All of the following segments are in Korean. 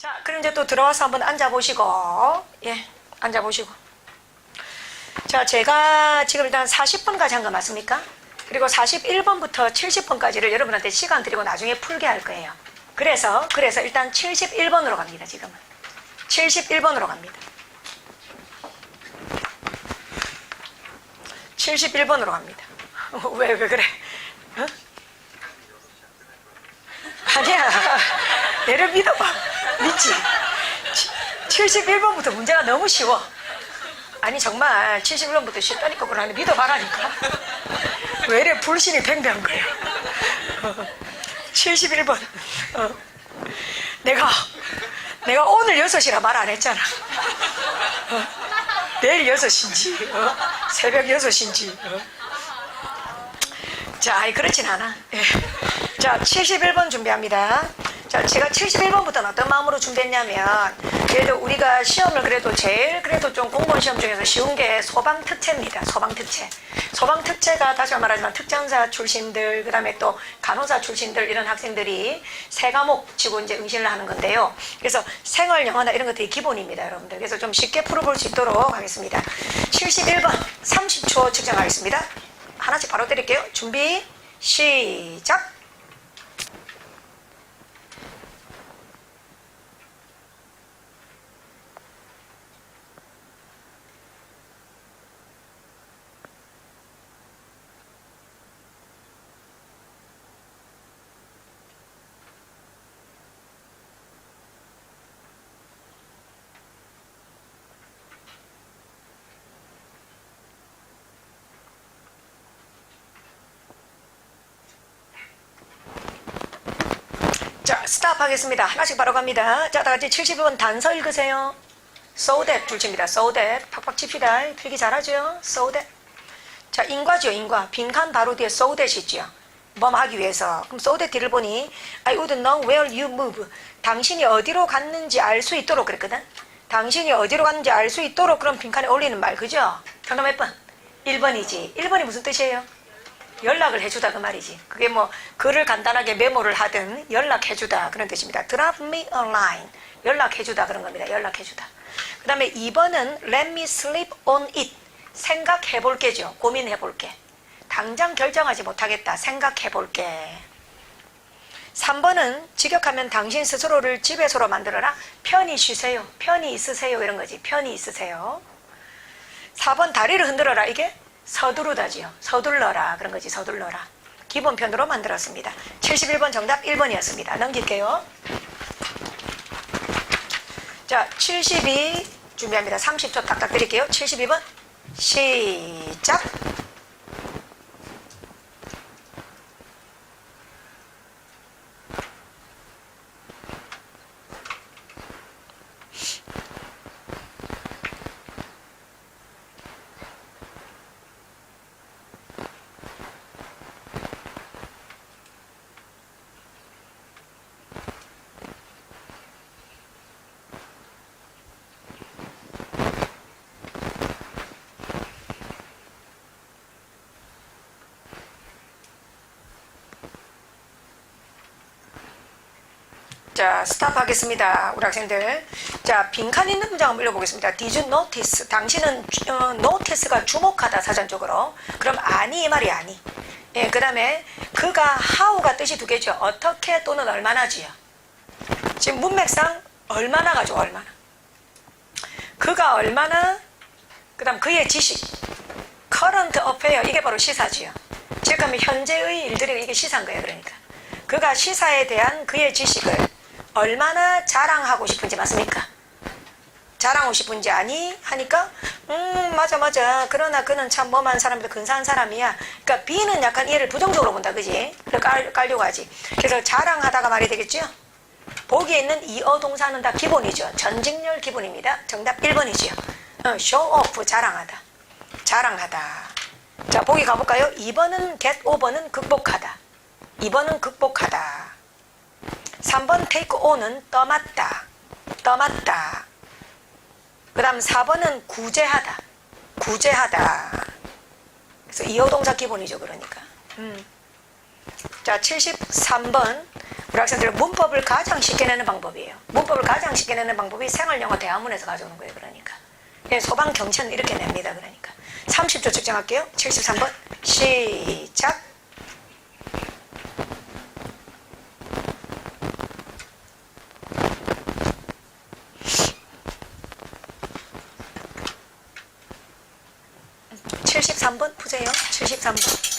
자, 그럼 이제 또 들어와서 한번 앉아보시고, 예, 앉아보시고. 자, 제가 지금 일단 40번까지 한 거 맞습니까? 그리고 41번부터 70번까지를 여러분한테 시간 드리고 나중에 풀게 할 거예요. 그래서 일단 71번으로 갑니다, 지금은. 71번으로 갑니다. 71번으로 갑니다. 왜 그래? 어? 아니야. 얘를 믿어봐. 믿지? 71번부터 문제가 너무 쉬워. 아니 정말 71번부터 쉽다니까 그러네. 믿어봐라니까. 왜 이래 불신이 팽배한 거야. 71번. 내가 오늘 6시라 말 안 했잖아. 내일 6시인지 새벽 6시인지 자, 그렇진 않아. 예. 자, 71번 준비합니다. 자, 제가 71번부터는 어떤 마음으로 준비했냐면, 그래도 우리가 시험을 제일 좀 공무원 시험 중에서 쉬운 게 소방특채입니다. 소방특채. 소방특채가 다시 말하지만 특전사 출신들, 그 다음에 또 간호사 출신들, 이런 학생들이 세 과목 지고 이제 응시를 하는 건데요. 그래서 생활 영어나 이런 것들이 기본입니다, 여러분들. 그래서 좀 쉽게 풀어볼 수 있도록 하겠습니다. 71번 30초 측정하겠습니다. 하나씩 바로 드릴게요. 준비, 시작! 자, 스탑 하겠습니다. 하나씩 바로 갑니다. 자, 다같이 72번 단서 읽으세요. So that 줄칩니다. So that 팍팍 칩시다. 필기 잘하죠? So that. 자, 인과죠, 인과. 빈칸 바로 뒤에 so that이죠. 뭐뭐 하기 위해서. 그럼 so that 뒤를 보니 I would know where you move. 당신이 어디로 갔는지 알 수 있도록 그랬거든. 당신이 어디로 갔는지 알 수 있도록 그럼 빈칸에 올리는 말, 그죠? 정답 몇 번? 1번이지. 1번이 무슨 뜻이에요? 연락을 해주다 그 말이지. 그게 뭐 글을 간단하게 메모를 하든 연락해주다 그런 뜻입니다. Drop me a line. 연락해주다 그런 겁니다. 연락해주다. 그 다음에 2번은 Let me sleep on it. 생각해볼게죠. 고민해볼게. 당장 결정하지 못하겠다. 생각해볼게. 3번은 직역하면 당신 스스로를 지배소로 만들어라. 편히 쉬세요. 편히 있으세요. 이런 거지. 편히 있으세요. 4번 다리를 흔들어라. 이게 서두르다지요. 서둘러라 그런 거지. 서둘러라. 기본편으로 만들었습니다. 71번 정답 1번이었습니다. 넘길게요. 자, 72 준비합니다. 30초 딱딱 드릴게요. 72번 시작. 자, 스탑 하겠습니다. 우리 학생들. 자, 빈칸 있는 문장 한번 읽어보겠습니다. Did you notice? 당신은 notice가 주목하다 사전적으로. 그럼 아니 이 말이 아니. 예, 그 다음에 그가 how가 뜻이 두 개죠. 어떻게 또는 얼마나지요. 지금 문맥상 얼마나 가지고 얼마나. 그가 얼마나, 그 다음 그의 지식. current affair. 이게 바로 시사지요. 즉 하면 현재의 일들이 이게 시사인 거예요. 그러니까. 그가 시사에 대한 그의 지식을 얼마나 자랑하고 싶은지 맞습니까? 자랑하고 싶은지 아니? 하니까 맞아. 그러나 그는 참 뭐만 사람인데 근사한 사람이야. 그러니까 B는 약간 얘를 부정적으로 본다. 그지? 깔려고 하지. 그래서 자랑하다가 말이 되겠죠? 보기에 있는 이어 동사는 다 기본이죠. 전직렬 기본입니다. 정답 1번이지요. show off 자랑하다. 자랑하다. 자, 보기 가볼까요? 2번은 get over는 극복하다. 2번은 극복하다. 3번 take on은 떠맡다. 떠맡다. 그 다음 4번은 구제하다. 구제하다. 그래서 이어동사 기본이죠. 그러니까. 자, 73번. 우리 학생들 문법을 가장 쉽게 내는 방법이에요. 문법을 가장 쉽게 내는 방법이 생활영어 대화문에서 가져오는 거예요. 그러니까. 예, 소방 경찰은 이렇게 냅니다. 그러니까. 30초 측정할게요. 73번. 시작. (73번) 푸세요. 73번.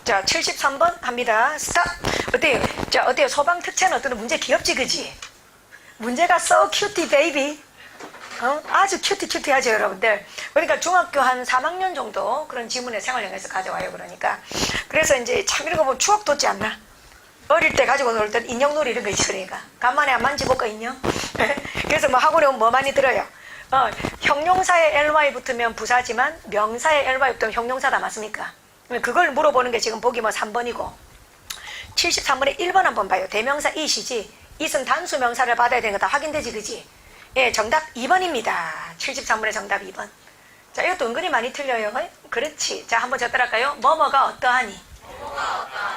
자, 73번 합니다. 스탑. 어때요? 자, 어때요? 소방 특채는 어떤 문제 귀엽지, 그지? 문제가 so cutie baby. 아주 큐티하죠, 여러분들. 그러니까 중학교 한 3학년 정도 그런 지문을 생활영에서 가져와요, 그러니까. 그래서 이제 참 이런 거 보면 추억 돋지 않나? 어릴 때 가지고 놀던 인형놀이 이런 거 있지, 그러니까. 간만에 안 만지볼까, 인형? 그래서 뭐 학원에 오면 뭐 많이 들어요. 형용사에 ly 붙으면 부사지만 명사에 ly 붙으면 형용사다, 맞습니까? 그걸 물어보는 게 지금 보기 뭐 3번이고 73번에 1번 한번 봐요. 대명사 it이지 it은 단수 명사를 받아야 되는 거 다 확인되지, 그지? 예, 정답 2번입니다. 73번의 정답 2번. 자, 이것도 은근히 많이 틀려요. 그렇지. 자, 한번 저 따라할까요? 뭐뭐가 어떠하니?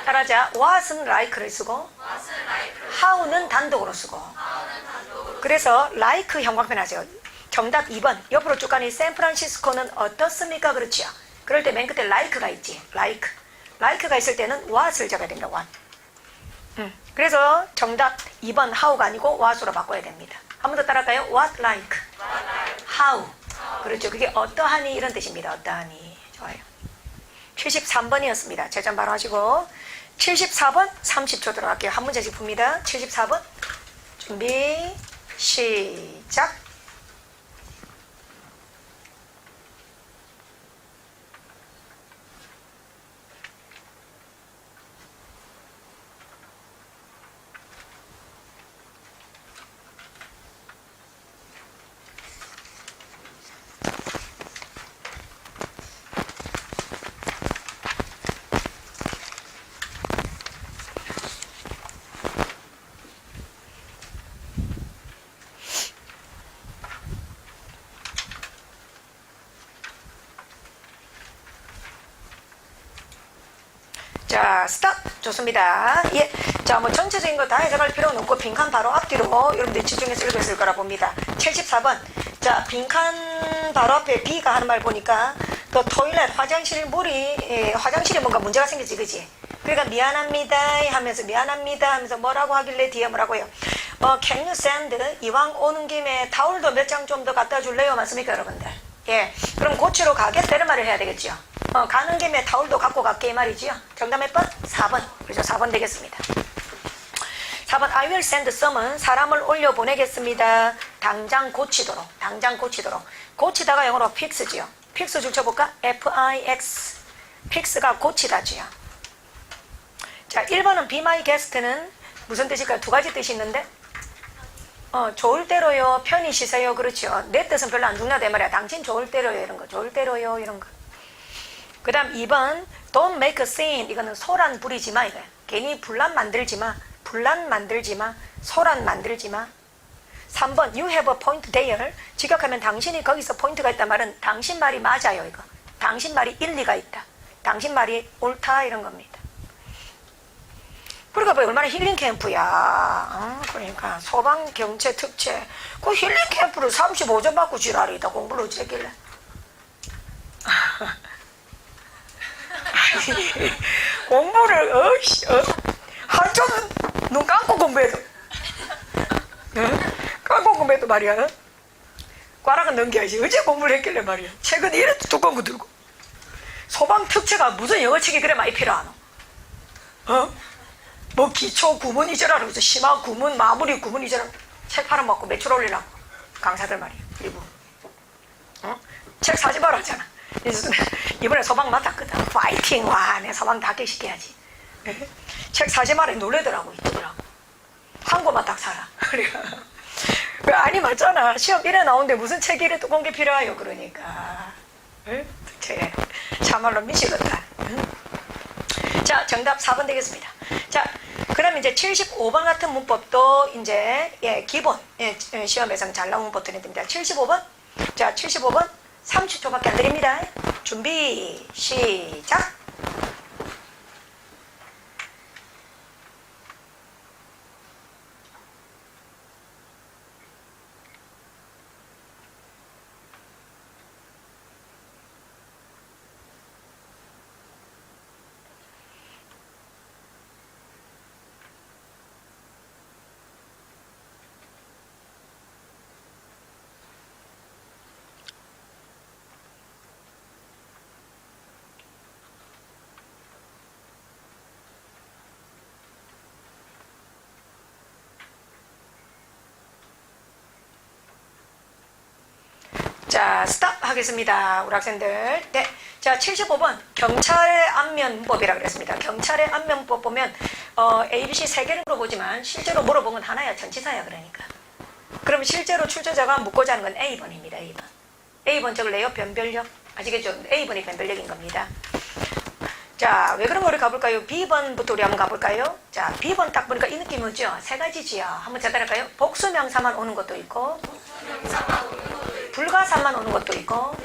따라하자. what은 like를 쓰고 how는 단독으로 쓰고 그래서 like 형광펜 하세요. 정답 2번. 옆으로 쭉 가니 샌프란시스코는 어떻습니까? 그렇지요. 그럴 때 맨 끝에 like가 있지. like가 있을 때는 what을 적어야 됩니다. what. 그래서 정답 2번 how가 아니고 what으로 바꿔야 됩니다. 한 번 더 따라할까요? what like, how. 그렇죠. 그게 어떠하니 이런 뜻입니다. 어떠하니. 좋아요. 73번이었습니다. 재전 바로 하시고 74번 30초 들어갈게요. 한 문제씩 풉니다. 74번 준비 시작. 자, 스탑. 좋습니다. 예. 자, 뭐 전체적인 거 다 해석할 필요는 없고 빈칸 바로 앞뒤로 여러분들이 집중해서 읽었을 거라 봅니다. 74번. 자, 빈칸 바로 앞에 B가 하는 말 보니까 또 토일렛 화장실 물이 화장실에 뭔가 문제가 생기지, 그지? 그러니까 미안합니다 하면서 미안합니다 하면서 뭐라고 하길래 뒤에 뭐라고요? can you send? 이왕 오는 김에 타올도 몇 장 좀 더 갖다 줄래요? 맞습니까, 여러분들? 예. 그럼 고치러 가겠다 이런 말을 해야 되겠죠. 가는 김에 타올도 갖고 갈게 이 말이지요. 정답 몇 번? 4번. 그죠? 4번 되겠습니다. 4번 I will send someone. 사람을 올려보내겠습니다. 당장 고치도록. 당장 고치도록. 고치다가 영어로 fix지요. fix 줄 쳐볼까? F-I-X. fix가 고치다지요. 자, 1번은 be my guest는 무슨 뜻일까요? 두 가지 뜻이 있는데 좋을 대로요. 편히 쉬세요. 그렇죠. 내 뜻은 별로 안 중요하다 이 말이야. 당신 좋을 대로요. 이런 거. 좋을 대로요. 이런 거. 그 다음 2번 don't make a scene. 이거는 소란 부리지 마. 이거야. 괜히 분란 만들지 마. 소란 만들지 마. 3번 you have a point there. 직역하면 당신이 거기서 포인트가 있단 말은 당신 말이 맞아요. 이거. 당신 말이 일리가 있다. 당신 말이 옳다 이런 겁니다. 그러니까 뭐 얼마나 힐링 캠프야. 그러니까 소방 경체 특채 그 힐링 캠프를 35점 받고 지랄이다. 공부를 어찌했길래. 공부를 하루 종일 눈 감고 공부해도 감고 공부해도 말이야. 과락은 넘겨야지. 어제 공부를 했길래 말이야. 최근에 이렇게 두꺼운 거 들고 소방 특채가 무슨 영어책이 그래 많이 필요하노? 뭐 기초 구문 이절하라고 해서 심화 구문 마무리 구문 이절하고 책 하나 먹고 매출 올리라고 강사들 말이야. 일부 책 사지 마라 하잖아. 이번에 소방 맡았거든. 파이팅. 와, 내 소방 다 깨시켜야지. 책 사지 마라 놀래더라고. 있더라고. 한 권만 딱 사라. 그 아니 맞잖아. 시험 이래 나오는데 무슨 책 이래 두꺼운 게 필요해요. 그러니까. 응? 참말로 미치겠다. 응? 자, 정답 4번 되겠습니다. 자, 그럼 이제 75번 같은 문법도 이제 기본 시험에서는 잘 나온 문법들이 됩니다. 75번. 자, 75번 30초밖에 안 드립니다. 준비 시작. 자, 스탑 하겠습니다. 우리 학생들. 네. 자, 75번. 경찰의 안면 문법이라고 그랬습니다. 경찰의 안면 문법 보면, ABC 3개를 물어보지만, 실제로 물어본 건 하나야. 전치사야, 그러니까. 그럼 실제로 출제자가 묻고자 하는 건 A번입니다. A번. A번 적을래요? 변별력. 아시겠죠? A번이 변별력인 겁니다. 자, 왜 그런 거 우리 가볼까요? B번부터 우리 한번 가볼까요? 자, B번 딱 보니까 이 느낌이 오죠? 세 가지지요. 한번 찾아볼까요? 복수명사만 오는 것도 있고, 불가사만 오는 것도 있고,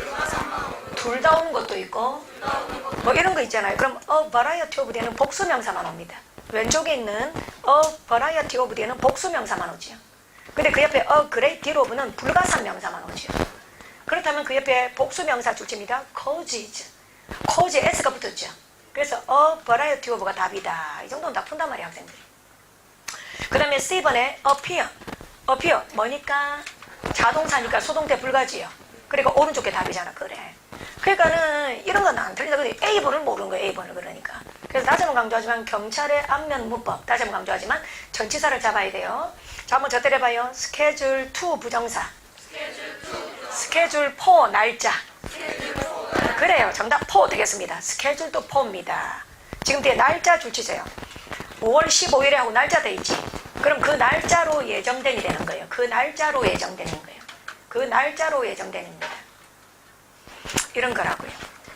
둘 다 오는 것도 있고, 뭐 이런 거 있잖아요. 그럼 a variety of 뒤에는 복수명사만 옵니다. 왼쪽에 있는 a variety of 뒤에는 복수명사만 오죠. 근데 그 옆에 a great deal of는 불가사 명사만 오죠. 그렇다면 그 옆에 복수명사 줄집니다. causes. cause에 s가 붙었죠. 그래서 a variety of가 답이다. 이 정도는 다 푼단 말이에요, 학생들. 그 다음에 C번에 appear. appear 뭐니까? 자동사니까 수동태 불가지요. 그러니까 오른쪽 게 답이잖아. 그래. 그러니까는 이런 건 안 틀린다. 근데 A번을 모르는 거예요. A번을 그러니까. 그래서 다시 한번 강조하지만 경찰의 안면 문법. 다시 한번 강조하지만 전치사를 잡아야 돼요. 자, 한번 저 때려봐요. 스케줄 2 부정사. 스케줄 4 날짜. 그래요. 정답 4 되겠습니다. 스케줄도 4입니다. 지금 뒤에 날짜 줄치세요. 5월 15일에 하고 날짜 돼 있지. 그럼 그 날짜로 예정된이 되는 거예요. 그 날짜로 예정되는 거예요. 그 날짜로 예정되는 겁니다. 이런 거라고요.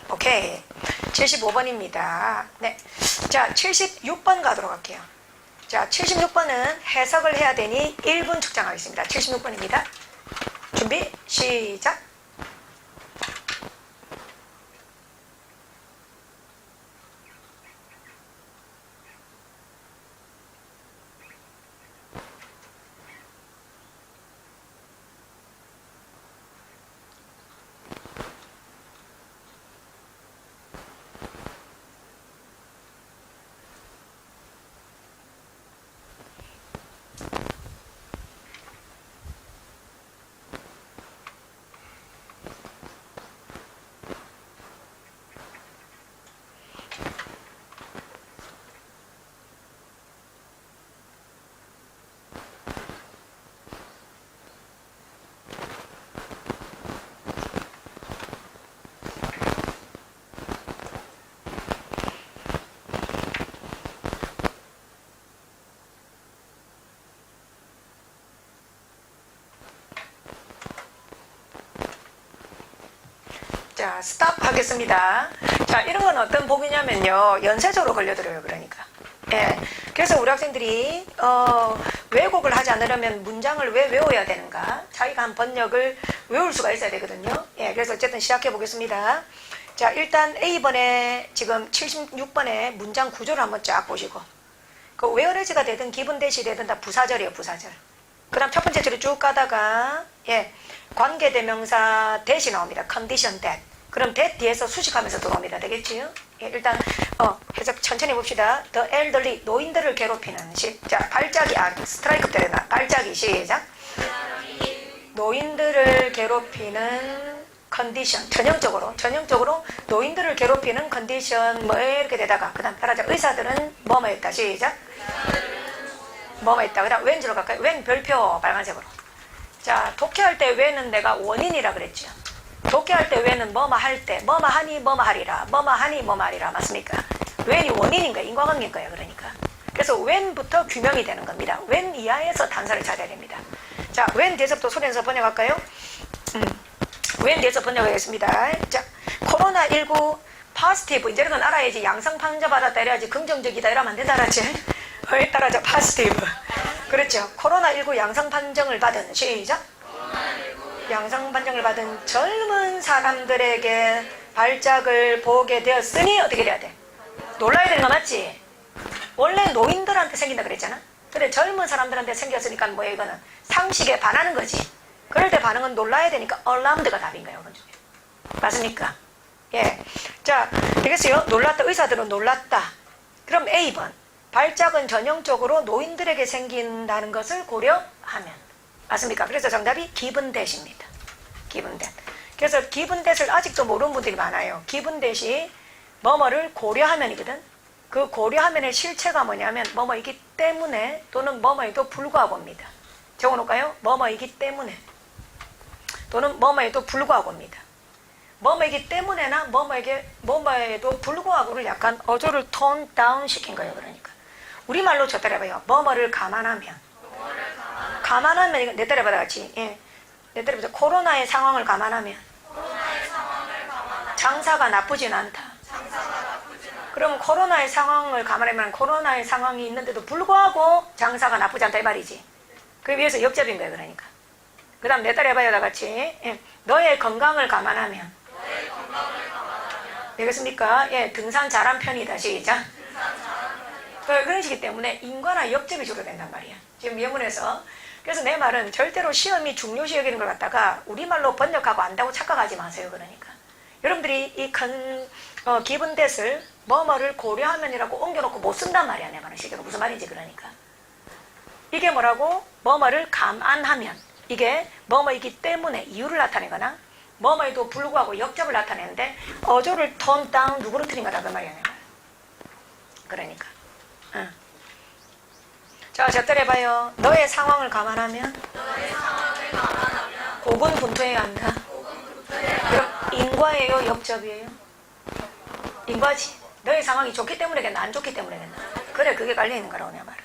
오케이. 75번입니다. 네. 자, 76번 가도록 할게요. 자, 76번은 해석을 해야 되니 1분 측정하겠습니다. 76번입니다. 준비, 시작. 자, 스탑 하겠습니다. 자, 이런 건 어떤 복이냐면요. 연쇄적으로 걸려들어요. 그러니까. 예. 그래서 우리 학생들이, 왜곡을 하지 않으려면 문장을 왜 외워야 되는가? 자기가 한 번역을 외울 수가 있어야 되거든요. 예. 그래서 어쨌든 시작해 보겠습니다. 자, 일단 A번에 지금 76번에 문장 구조를 한번 쫙 보시고. 그 whereas가 되든 given that이 되든 다 부사절이에요. 부사절. 그 다음 첫 번째 줄을 쭉 가다가, 예. 관계대명사 that이 나옵니다. condition that. 그럼 that 뒤에서 수식하면서 들어옵니다. 되겠지요? 예, 일단 해석 천천히 봅시다. The elderly, 노인들을 괴롭히는 자, 발작이, 스트라이크 때려나. 발작이, 시작. 노인들을 괴롭히는 condition, 전형적으로 노인들을 괴롭히는 condition, 뭐 이렇게 되다가, 그 다음 따라자, 의사들은 뭐뭐 했다. 시작. 뭐뭐 했다. 그 다음 왠지로 갈까요? 웬 별표, 빨간색으로. 자, 독해할 때 왜는 내가 원인이라 그랬죠. 독해할 때 왜는 뭐뭐 할 때, 뭐뭐 하니 뭐뭐 하리라, 뭐뭐 하니 뭐뭐 하리라. 맞습니까? when이 원인인 거예요. 인과관계인 거예요. 그러니까. 그래서 when부터 규명이 되는 겁니다. when 이하에서 단서를 찾아야 됩니다. 자, when 대접도 소리내서 번역할까요? when 대접 번역하겠습니다. 자, 코로나19 positive 이제 이런 건 알아야지. 양성 판정 받았다 이래야지. 긍정적이다 이러면 안 된다 알았지? 왜 따라하자 positive. 그렇죠. 코로나19 양성 판정을 받은 시작. 양성 판정을 받은 젊은 사람들에게 발작을 보게 되었으니 어떻게 돼야 돼? 놀라야 되는 거 맞지? 원래 노인들한테 생긴다 그랬잖아. 근데 젊은 사람들한테 생겼으니까 뭐야 이거는 상식에 반하는 거지. 그럴 때 반응은 놀라야 되니까 alarmed가 답인 거예요. 오른쪽에. 맞습니까? 예. 자, 되겠어요? 놀랐다. 의사들은 놀랐다. 그럼 A번. 발작은 전형적으로 노인들에게 생긴다는 것을 고려하면. 맞습니까? 그래서 정답이 given that입니다. given that. 그래서 given that을 아직도 모르는 분들이 많아요. given that이 뭐뭐를 고려하면이거든. 그 고려하면의 실체가 뭐냐면 뭐뭐이기 때문에 또는 뭐뭐에도 불구하고입니다. 적어놓을까요? 뭐뭐이기 때문에 또는 뭐뭐에도 불구하고입니다. 뭐뭐이기 때문에나 뭐뭐에도 불구하고를 약간 어조를 톤 다운 시킨 거예요. 그러니까 우리말로 저 따라해봐요. 뭐뭐를 감안하면 감안하면 내 따라해봐 같이. 예. 내 따라해보자. 코로나의 상황을 감안하면 장사가 나쁘진 않다. 그럼 코로나의 상황을 감안하면 코로나의 상황이 있는데도 불구하고 장사가 나쁘지 않다 이 말이지. 그에 비해서 역접인 거예요. 그러니까 그 다음 내 따라해봐요 다 같이. 예. 너의 건강을 감안하면 되겠습니까? 예, 등산 잘한 편이다. 시작. 그런 식이기 때문에 인과나 역접이 주로 된단 말이야. 지금 예문에서. 그래서 내 말은 절대로 시험이 중요시 여기는 걸 갖다가 우리말로 번역하고 안다고 착각하지 마세요. 그러니까 여러분들이 이 기분 that을 뭐뭐를 고려하면이라고 옮겨놓고 못 쓴단 말이야. 내 말은 실제로 무슨 말인지. 그러니까 이게 뭐라고? 뭐뭐를 감안하면 이게 뭐뭐이기 때문에 이유를 나타내거나 뭐뭐에도 불구하고 역접을 나타내는데 어조를 톤 다운 누구로 틀린 거다 그 말이야. 내 말. 그러니까 자, 해봐요. 너의 상황을 감안하면 고군분투해야 한다. 그럼 인과예요? 역접이에요? 인과지. 너의 상황이 좋기 때문에겠나 안 좋기 때문에겠나. 그래, 그게 깔려있는 거라고 내 말은.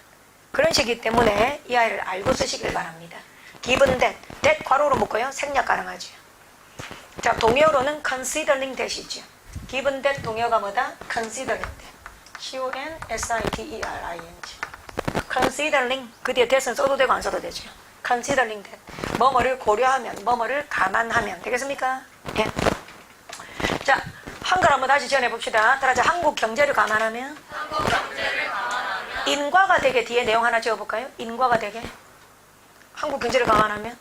그런 식이기 때문에 이 아이를 알고 쓰시길 바랍니다. given that. that 괄호로 묶어요. 생략 가능하죠. 자, 동의어로는 considering that이죠. given that 동의어가 뭐다? considering that. C-O-N-S-I-D-E-R-I-N-G. considering. 그 뒤에 that은 써도 되고 안 써도 되죠. considering that. 뭐뭐를 고려하면, 뭐뭐를 감안하면. 되겠습니까? 예. 자, 한글 한번 다시 지어내봅시다. 따라서 한국 경제를 감안하면. 인과가 되게 뒤에 내용 하나 지어볼까요? 인과가 되게. 한국 경제를 감안하면.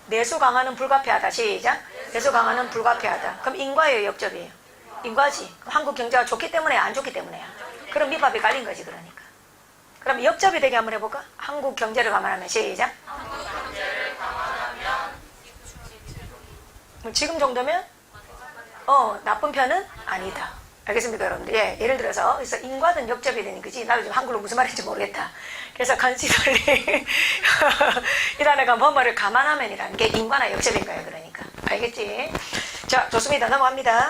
내수 강화는 불가피하다. 시작. 내수 강화는 불가피하다. 그럼 인과예요, 역접이에요? 인과지. 한국 경제가 좋기 때문에 안 좋기 때문에야. 그럼 밑밥이 깔린 거지. 그러니까. 그럼 역접이 되게 한번 해볼까? 한국 경제를 감안하면. 시작. 한국 경제를 감안하면 지금 정도면 나쁜 편은 아니다. 알겠습니까, 여러분들? 예, 예를 들어서 그래서 인과든 역접이 되는 거지. 나도 지금 한글로 무슨 말인지 모르겠다. 그래서 considering 이 단어가 뭐뭐를 감안하면이라는 게 인과나 역접인 거예요. 그러니까 알겠지? 자, 좋습니다. 넘어갑니다.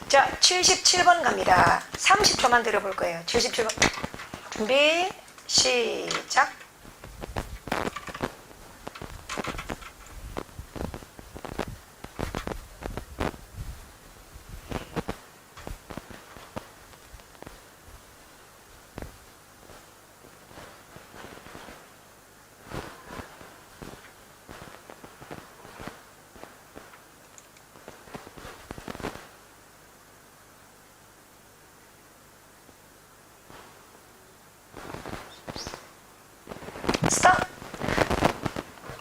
자, 77번 갑니다. 30초만 들어볼 거예요. 77번 준비 시작. 스톱.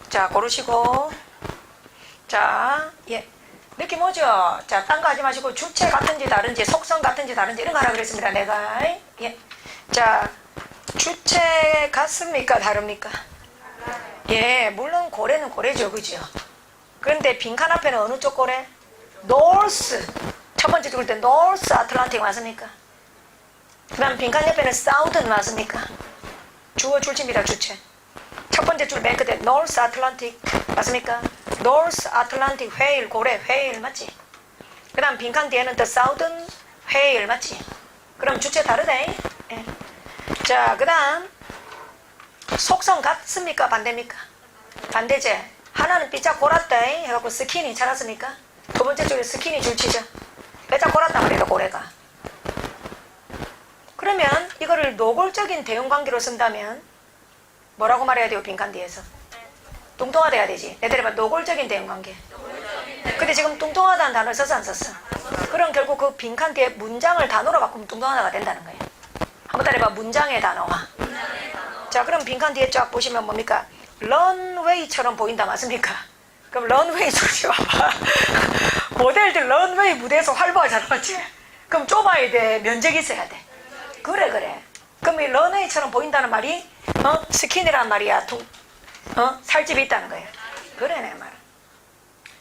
자, 고르시고. 자, 예. 느낌 오죠? 자, 딴 거 하지 마시고 주체 같은지 다른지 속성 같은지 다른지 이런 거 하라 그랬습니다. 내가. 예. 자, 주체 같습니까? 다릅니까? 예, 물론 고래는 고래죠. 그죠? 그런데 빈칸 앞에는 어느 쪽 고래? North. 첫 번째 죽을 때 North Atlantic 맞습니까? 그 다음 빈칸 옆에는 Southern 맞습니까? 주어 줄지입니다. 주체. 첫 번째 줄 맨 끝에 North Atlantic 맞습니까? North Atlantic whale 고래 whale 맞지? 그 다음 빈칸 뒤에는 The Southern whale 맞지? 그럼 주체 다르네. 예. 자, 그 다음 속성 같습니까? 반대입니까? 반대제. 하나는 삐짝 골았다 해갖고 스킨이 자랐습니까? 두 번째 쪽에 스킨이 줄치죠. 삐짝 골았단 말이에요, 고래가. 그러면 이거를 노골적인 대응관계로 쓴다면 뭐라고 말해야 돼요, 빈칸 뒤에서? 뚱뚱하다 해야 되지. 내가 봐, 노골적인 대응관계. 근데 지금 뚱뚱하다는 단어를 써서 안 썼어. 그럼 결국 그 빈칸 뒤에 문장을 단어로 바꾸면 뚱뚱하다가 된다는 거예요. 한번 따라해봐. 문장의 단어화. 자, 그럼 빈칸 뒤에 쫙 보시면 뭡니까? 런웨이처럼 보인다 맞습니까? 그럼 런웨이 소리 봐봐. 모델들 런웨이 무대에서 활보하잖아, 맞지? 그럼 좁아야 돼, 면적이 있어야 돼. 그래. 그럼 이 런웨이처럼 보인다는 말이 스킨이란 말이야. 살집이 있다는 거예요. 그래, 내 말.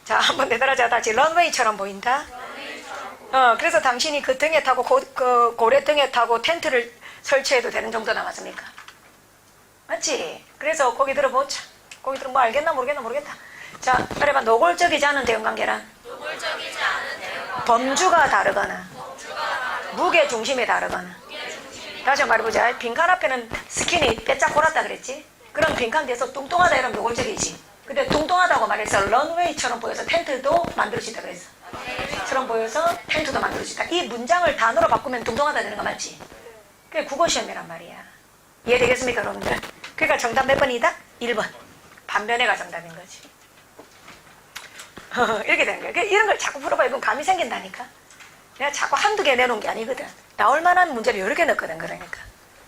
자, 한번 내달아자. 다시 런웨이처럼 보인다. 그래서 당신이 그 등에 타고 그 고래 등에 타고 텐트를 설치해도 되는 정도 남았습니까? 맞지? 그래서 거기 들어보자. 거기 들어 뭐 알겠나 모르겠다. 자, 말해봐. 노골적이지 않은 대응관계란? 범주가 다르거나 무게 중심이 다르거나. 다시 말해보자. 빈칸 앞에는 스킨이 빼짝 골았다 그랬지? 그럼 빈칸 뒤에서 뚱뚱하다 이러면 노골적이지. 근데 뚱뚱하다고 말해서 런웨이처럼 보여서 텐트도 만들 수 있다 그랬어. 처럼 보여서 텐트도 만들 수 있다. 이 문장을 단어로 바꾸면 뚱뚱하다 되는 거 맞지? 그게 국어시험이란 말이야. 이해되겠습니까, 여러분들? 그러니까 정답 몇 번이다? 1번. 반면에가 정답인 거지. 이렇게 되는 거야. 이런 걸 자꾸 풀어봐. 이건 감이 생긴다니까. 내가 자꾸 한두 개 내놓은 게 아니거든. 나올 만한 문제를 여러 개 넣거든. 그러니까.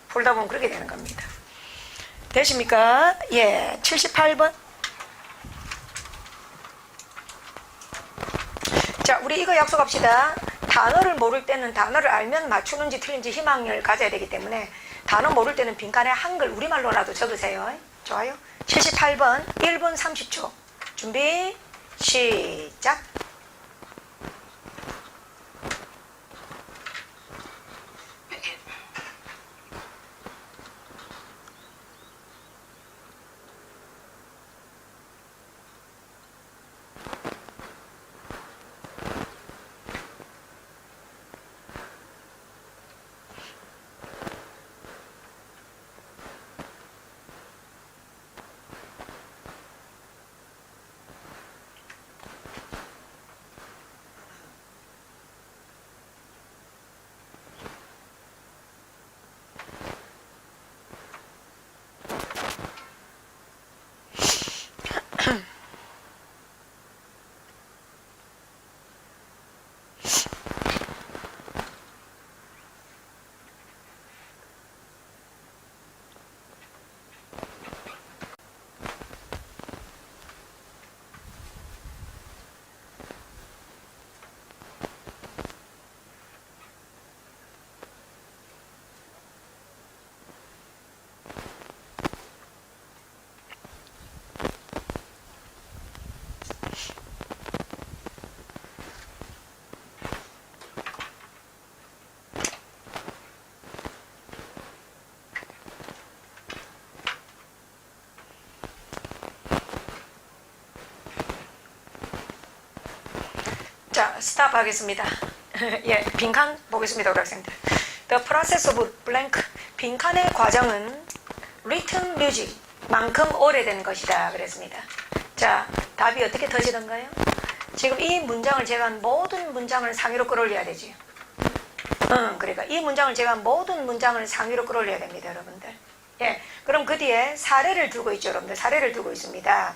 풀다 보면 그렇게 되는 겁니다. 되십니까? 예. 78번. 자, 우리 이거 약속합시다. 단어를 모를 때는 단어를 알면 맞추는지 틀린지 희망을 가져야 되기 때문에 단어 모를 때는 빈칸에 한글 우리말로라도 적으세요. 좋아요? 78번 1분 30초 준비 시작. 자, 스탑 하겠습니다. 예, 빈칸 보겠습니다, 우리 학생들. The process of blank. 빈칸의 과정은 written music 만큼 오래된 것이다 그랬습니다. 자, 답이 어떻게 터지던가요? 지금 이 문장을 제가 모든 문장을 상위로 끌어올려야 되지. 그러니까 이 문장을 제가 모든 문장을 상위로 끌어올려야 됩니다, 여러분들. 예, 그럼 그 뒤에 사례를 두고 있죠, 여러분들. 사례를 두고 있습니다.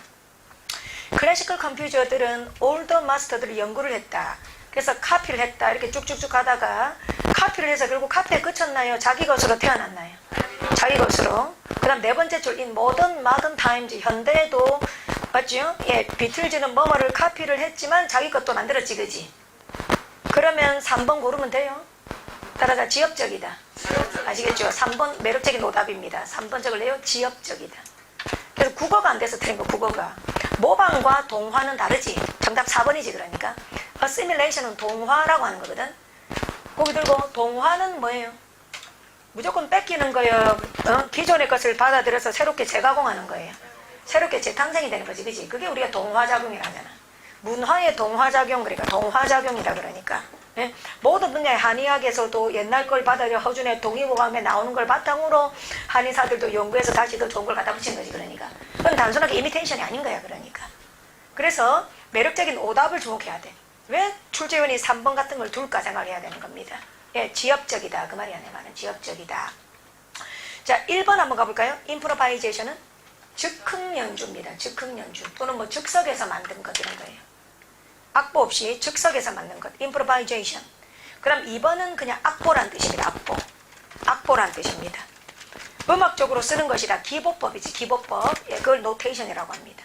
클래시컬 컴퓨터들은 올더 마스터들을 연구를 했다. 그래서 카피를 했다. 이렇게 쭉쭉쭉 가다가 카피를 해서 결국 카피에 그쳤나요? 자기 것으로 태어났나요? 자기 것으로. 그 다음 네 번째 줄 in modern times. 현대에도 맞죠? 예, 비틀즈는 뭐뭐를 카피를 했지만 자기 것도 만들었지, 그지? 그러면 3번 고르면 돼요. 따라서 지엽적이다. 아시겠죠? 3번 매력적인 오답입니다. 3번 적을래요? 지엽적이다. 그래서 국어가 안 돼서 틀린 거, 국어가. 모방과 동화는 다르지. 정답 4번이지, 그러니까. assimilation은 동화라고 하는 거거든. 거기 들고 동화는 뭐예요? 무조건 뺏기는 거예요. 기존의 것을 받아들여서 새롭게 재가공하는 거예요. 새롭게 재탄생이 되는 거지, 그지? 그게 우리가 동화작용이라잖아. 문화의 동화작용, 그러니까 동화작용이다, 그러니까. 예? 모든 분야의 한의학에서도 옛날 걸 받아들여 허준의 동의보감에 나오는 걸 바탕으로 한의사들도 연구해서 다시 더 좋은 걸 갖다 붙이는 거지. 그러니까 그건 단순하게 이미테이션이 아닌 거야. 그러니까 그래서 매력적인 오답을 주목해야 돼. 왜 출제위원이 3번 같은 걸 둘까 생각을 해야 되는 겁니다. 예, 지엽적이다 그 말이야. 내 말은 지엽적이다. 자, 1번 한번 가볼까요? 임프로바이제이션은 즉흥연주입니다. 즉흥연주 또는 뭐 즉석에서 만든 것 이런 거예요. 악보 없이 즉석에서 만든 것, improvisation. 그럼 2번은 그냥 악보란 뜻입니다. 악보란 뜻입니다. 음악적으로 쓰는 것이다. 기보법이지, 기보법. 예, 그걸 노테이션이라고 합니다.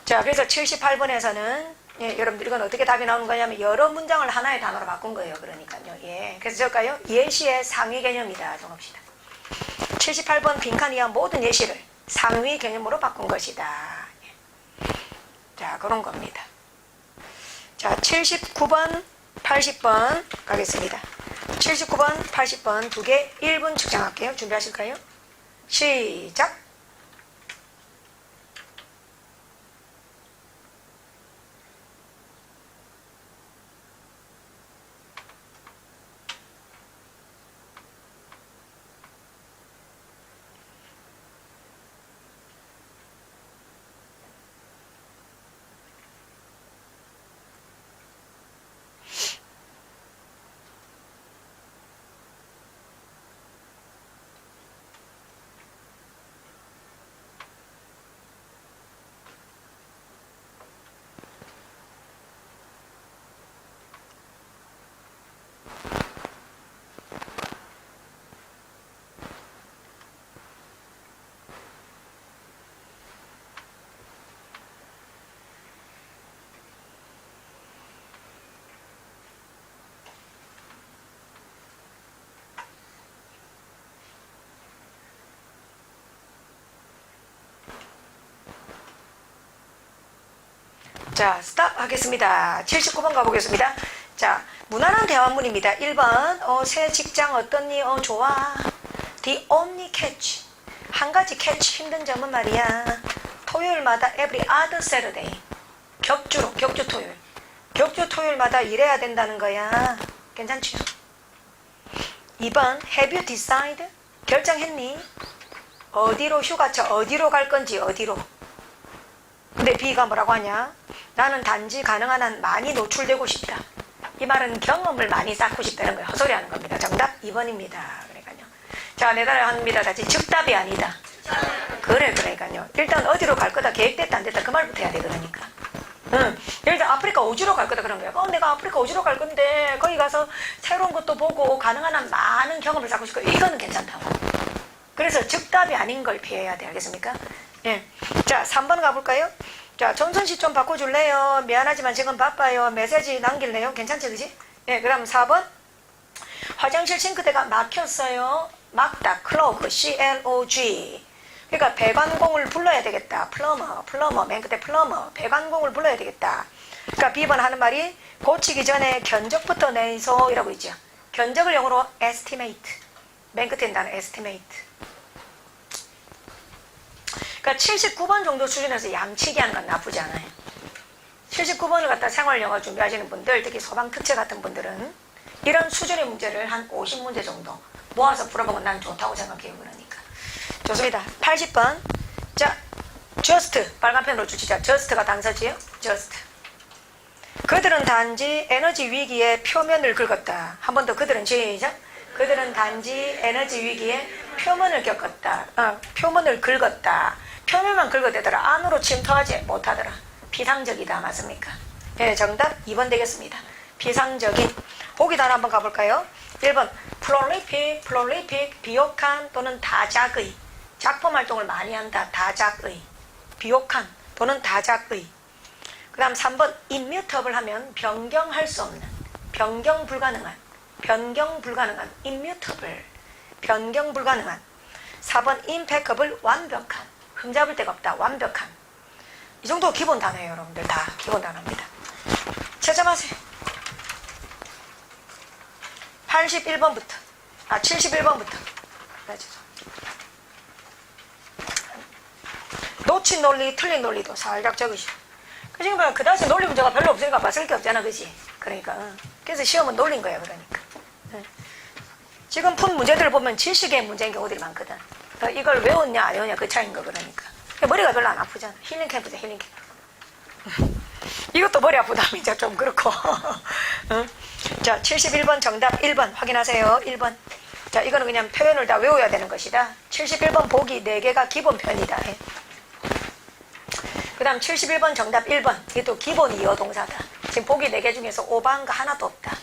자, 그래서 78번에서는 예, 여러분들 이건 어떻게 답이 나오는 거냐면 여러 문장을 하나의 단어로 바꾼 거예요. 그러니까요. 예, 그래서 적을까요? 예시의 상위 개념이다. 정합시다. 78번 빈칸 이하 모든 예시를 상위 개념으로 바꾼 것이다. 예. 자, 그런 겁니다. 자, 79번, 80번 가겠습니다. 79번, 80번 두 개 1분 측정할게요. 준비하실까요? 시작! 자, 스탑 하겠습니다. 79번 가보겠습니다. 자, 무난한 대화문입니다. 1번, 새 직장 어떻니? 좋아. The only catch. 한 가지 catch 힘든 점은 말이야. 토요일마다 every other Saturday. 격주 토요일. 격주 토요일마다 일해야 된다는 거야. 괜찮지? 2번, have you decided? 결정했니? 어디로 휴가차, 어디로 갈 건지, 어디로. 근데 B가 뭐라고 하냐? 나는 단지 가능한 한 많이 노출되고 싶다. 이 말은 경험을 많이 쌓고 싶다는 거예요. 헛소리 하는 겁니다. 정답 2번입니다. 그러니까요. 자, 내달아 합니다. 다시 즉답이 아니다. 그래, 그러니까요. 일단 어디로 갈 거다, 계획됐다, 안 됐다, 그 말부터 해야 돼, 그러니까. 예를 들어 아프리카 우주로 갈 거다, 그런 거야. 내가 아프리카 우주로 갈 건데, 거기 가서 새로운 것도 보고, 가능한 한 많은 경험을 쌓고 싶고, 이거는 괜찮다고. 그래서 즉답이 아닌 걸 피해야 돼, 알겠습니까? 예. 자, 3번 가볼까요? 자, 정선씨 좀 바꿔줄래요? 미안하지만 지금 바빠요. 메시지 남길래요? 괜찮지, 그지? 예, 그럼 4번. 화장실 싱크대가 막혔어요. 막다, clog, C-L-O-G. 그러니까 배관공을 불러야 되겠다. 플러머, 맨 끝에 플러머, 배관공을 불러야 되겠다. 그러니까 B번 하는 말이 고치기 전에 견적부터 내소 이라고 있죠. 견적을 영어로 estimate. 맨 끝에 있는 단어 estimate. 그러니까 79번 정도 수준에서 양치기 하는 건 나쁘지 않아요. 79번을 갖다 생활영어 준비하시는 분들, 특히 소방특채 같은 분들은 이런 수준의 문제를 한 50문제 정도 모아서 풀어보면 난 좋다고 생각해요. 그러니까 좋습니다. 80번. 자, just 빨간 펜으로 주시죠. just가 단서지요. just. 그들은 단지 에너지 위기에 표면을 긁었다. 한 번 더 그들은 시작. 그들은 단지 에너지 위기에 표면을 겪었다. 표면을 긁었다. 표면만 긁어대더라. 안으로 침투하지 못하더라. 비상적이다. 맞습니까? 네, 정답 2번 되겠습니다. 비상적인. 보기 단어 한번 가볼까요? 1번 prolific, 비옥한 또는 다작의. 작품 활동을 많이 한다. 다작의. 비옥한 또는 다작의. 그 다음 3번 immutable 하면 변경할 수 없는. 변경 불가능한. immutable. 변경 불가능한. 4번 impeccable, 완벽한. 흠잡을 데가 없다. 완벽한. 이 정도 기본 단어예요. 여러분들 다 기본 단어입니다. 채점하세요. 81번부터 71번부터 놓친 논리, 틀린 논리도 살짝 적으시고. 지금 그 다시 논리 문제가 별로 없으니까 봤을 게 없잖아, 그지? 그러니까 그래서 시험은 놀린 거예요, 그러니까. 지금 푼 문제들을 보면 지식의 문제인 경우들이 많거든. 이걸 외웠냐, 안 외웠냐, 그 차이인 거, 그러니까. 머리가 별로 안 아프잖아. 힐링 캠프죠, 힐링 캠프. 이것도 머리 아프다, 이제 좀 그렇고. 자, 71번 정답 1번 확인하세요. 1번. 자, 이거는 그냥 표현을 다 외워야 되는 것이다. 71번 보기 4개가 기본 표현이다. 그 다음 71번 정답 1번. 이것도 기본 이어 동사다. 지금 보기 4개 중에서 오버한 거 하나도 없다.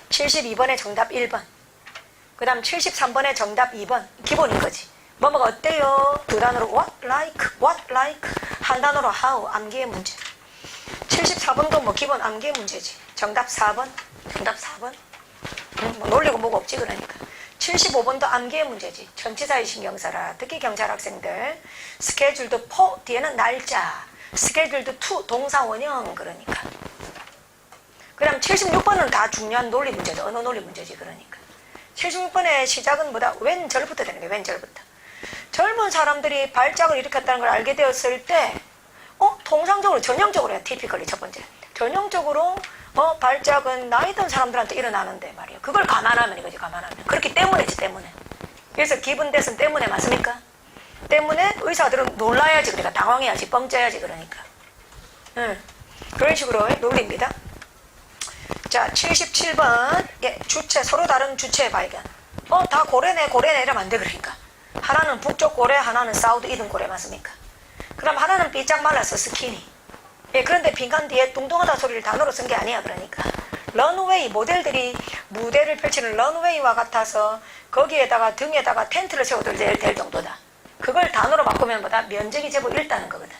72번의 정답 1번. 그 다음 73번의 정답 2번. 기본인 거지. 뭐뭐가 어때요? 두 단어로 what like. 한 단어로 how, 암기의 문제. 74번도 뭐 기본 암기의 문제지. 정답 4번. 정답 4번. 뭐 놀리고 뭐가 없지, 그러니까. 75번도 암기의 문제지. 전치사의 신경써라. 특히 경찰 학생들. 스케줄도 포 뒤에는 날짜. 스케줄도 투 동사 원형, 그러니까. 그 다음 76번은 다 중요한 논리 문제죠. 언어 논리 문제지, 그러니까. 76번의 시작은 뭐다? 왼절부터 되는 거예요. 왼절부터. 젊은 사람들이 발작을 일으켰다는 걸 알게 되었을 때 통상적으로 전형적으로 해요. 티피컬리 첫 번째. 전형적으로 발작은 나이 든 사람들한테 일어나는데 말이에요. 그걸 감안하면 이거지, 감안하면. 그렇기 때문이지, 때문에. 그래서 기분 대선 때문에 맞습니까? 때문에 의사들은 놀라야지, 그러니까 당황해야지, 뻥짜야지, 그러니까. 그런 식으로 논리입니다. 자, 77번. 예, 주체, 서로 다른 주체의 발견. 다 고래네, 고래네 이러면 안 돼, 그러니까. 하나는 북쪽 고래, 하나는 사우드 이든 고래 맞습니까? 그럼 하나는 삐짝 말라서 스키니. 예, 그런데 빈칸 뒤에 뚱뚱하다 소리를 단어로 쓴 게 아니야, 그러니까. 런웨이, 모델들이 무대를 펼치는 런웨이와 같아서 거기에다가 등에다가 텐트를 세워도 될 정도다. 그걸 단어로 바꾸면 뭐다? 면적이 제법 일다는 거거든.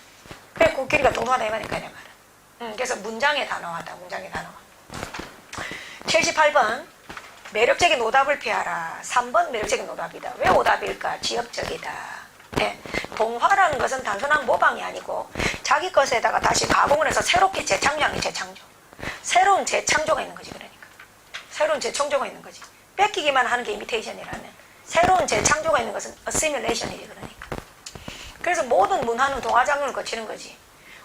그래, 코끼리가 뚱뚱하다 이 말이니까, 내 말은. 그래서 문장의 단어화다, 문장의 단어화. 78번. 매력적인 오답을 피하라. 3번 매력적인 오답이다. 왜 오답일까? 지역적이다. 네. 동화라는 것은 단순한 모방이 아니고 자기 것에다가 다시 가공을 해서 새롭게 재창조하는 재창조. 새로운 재창조가 있는 거지, 그러니까. 새로운 재창조가 있는 거지. 뺏기기만 하는 게 이미테이션이라면 새로운 재창조가 있는 것은 어시뮬레이션이지, 그러니까. 그래서 모든 문화는 동화 장르를 거치는 거지.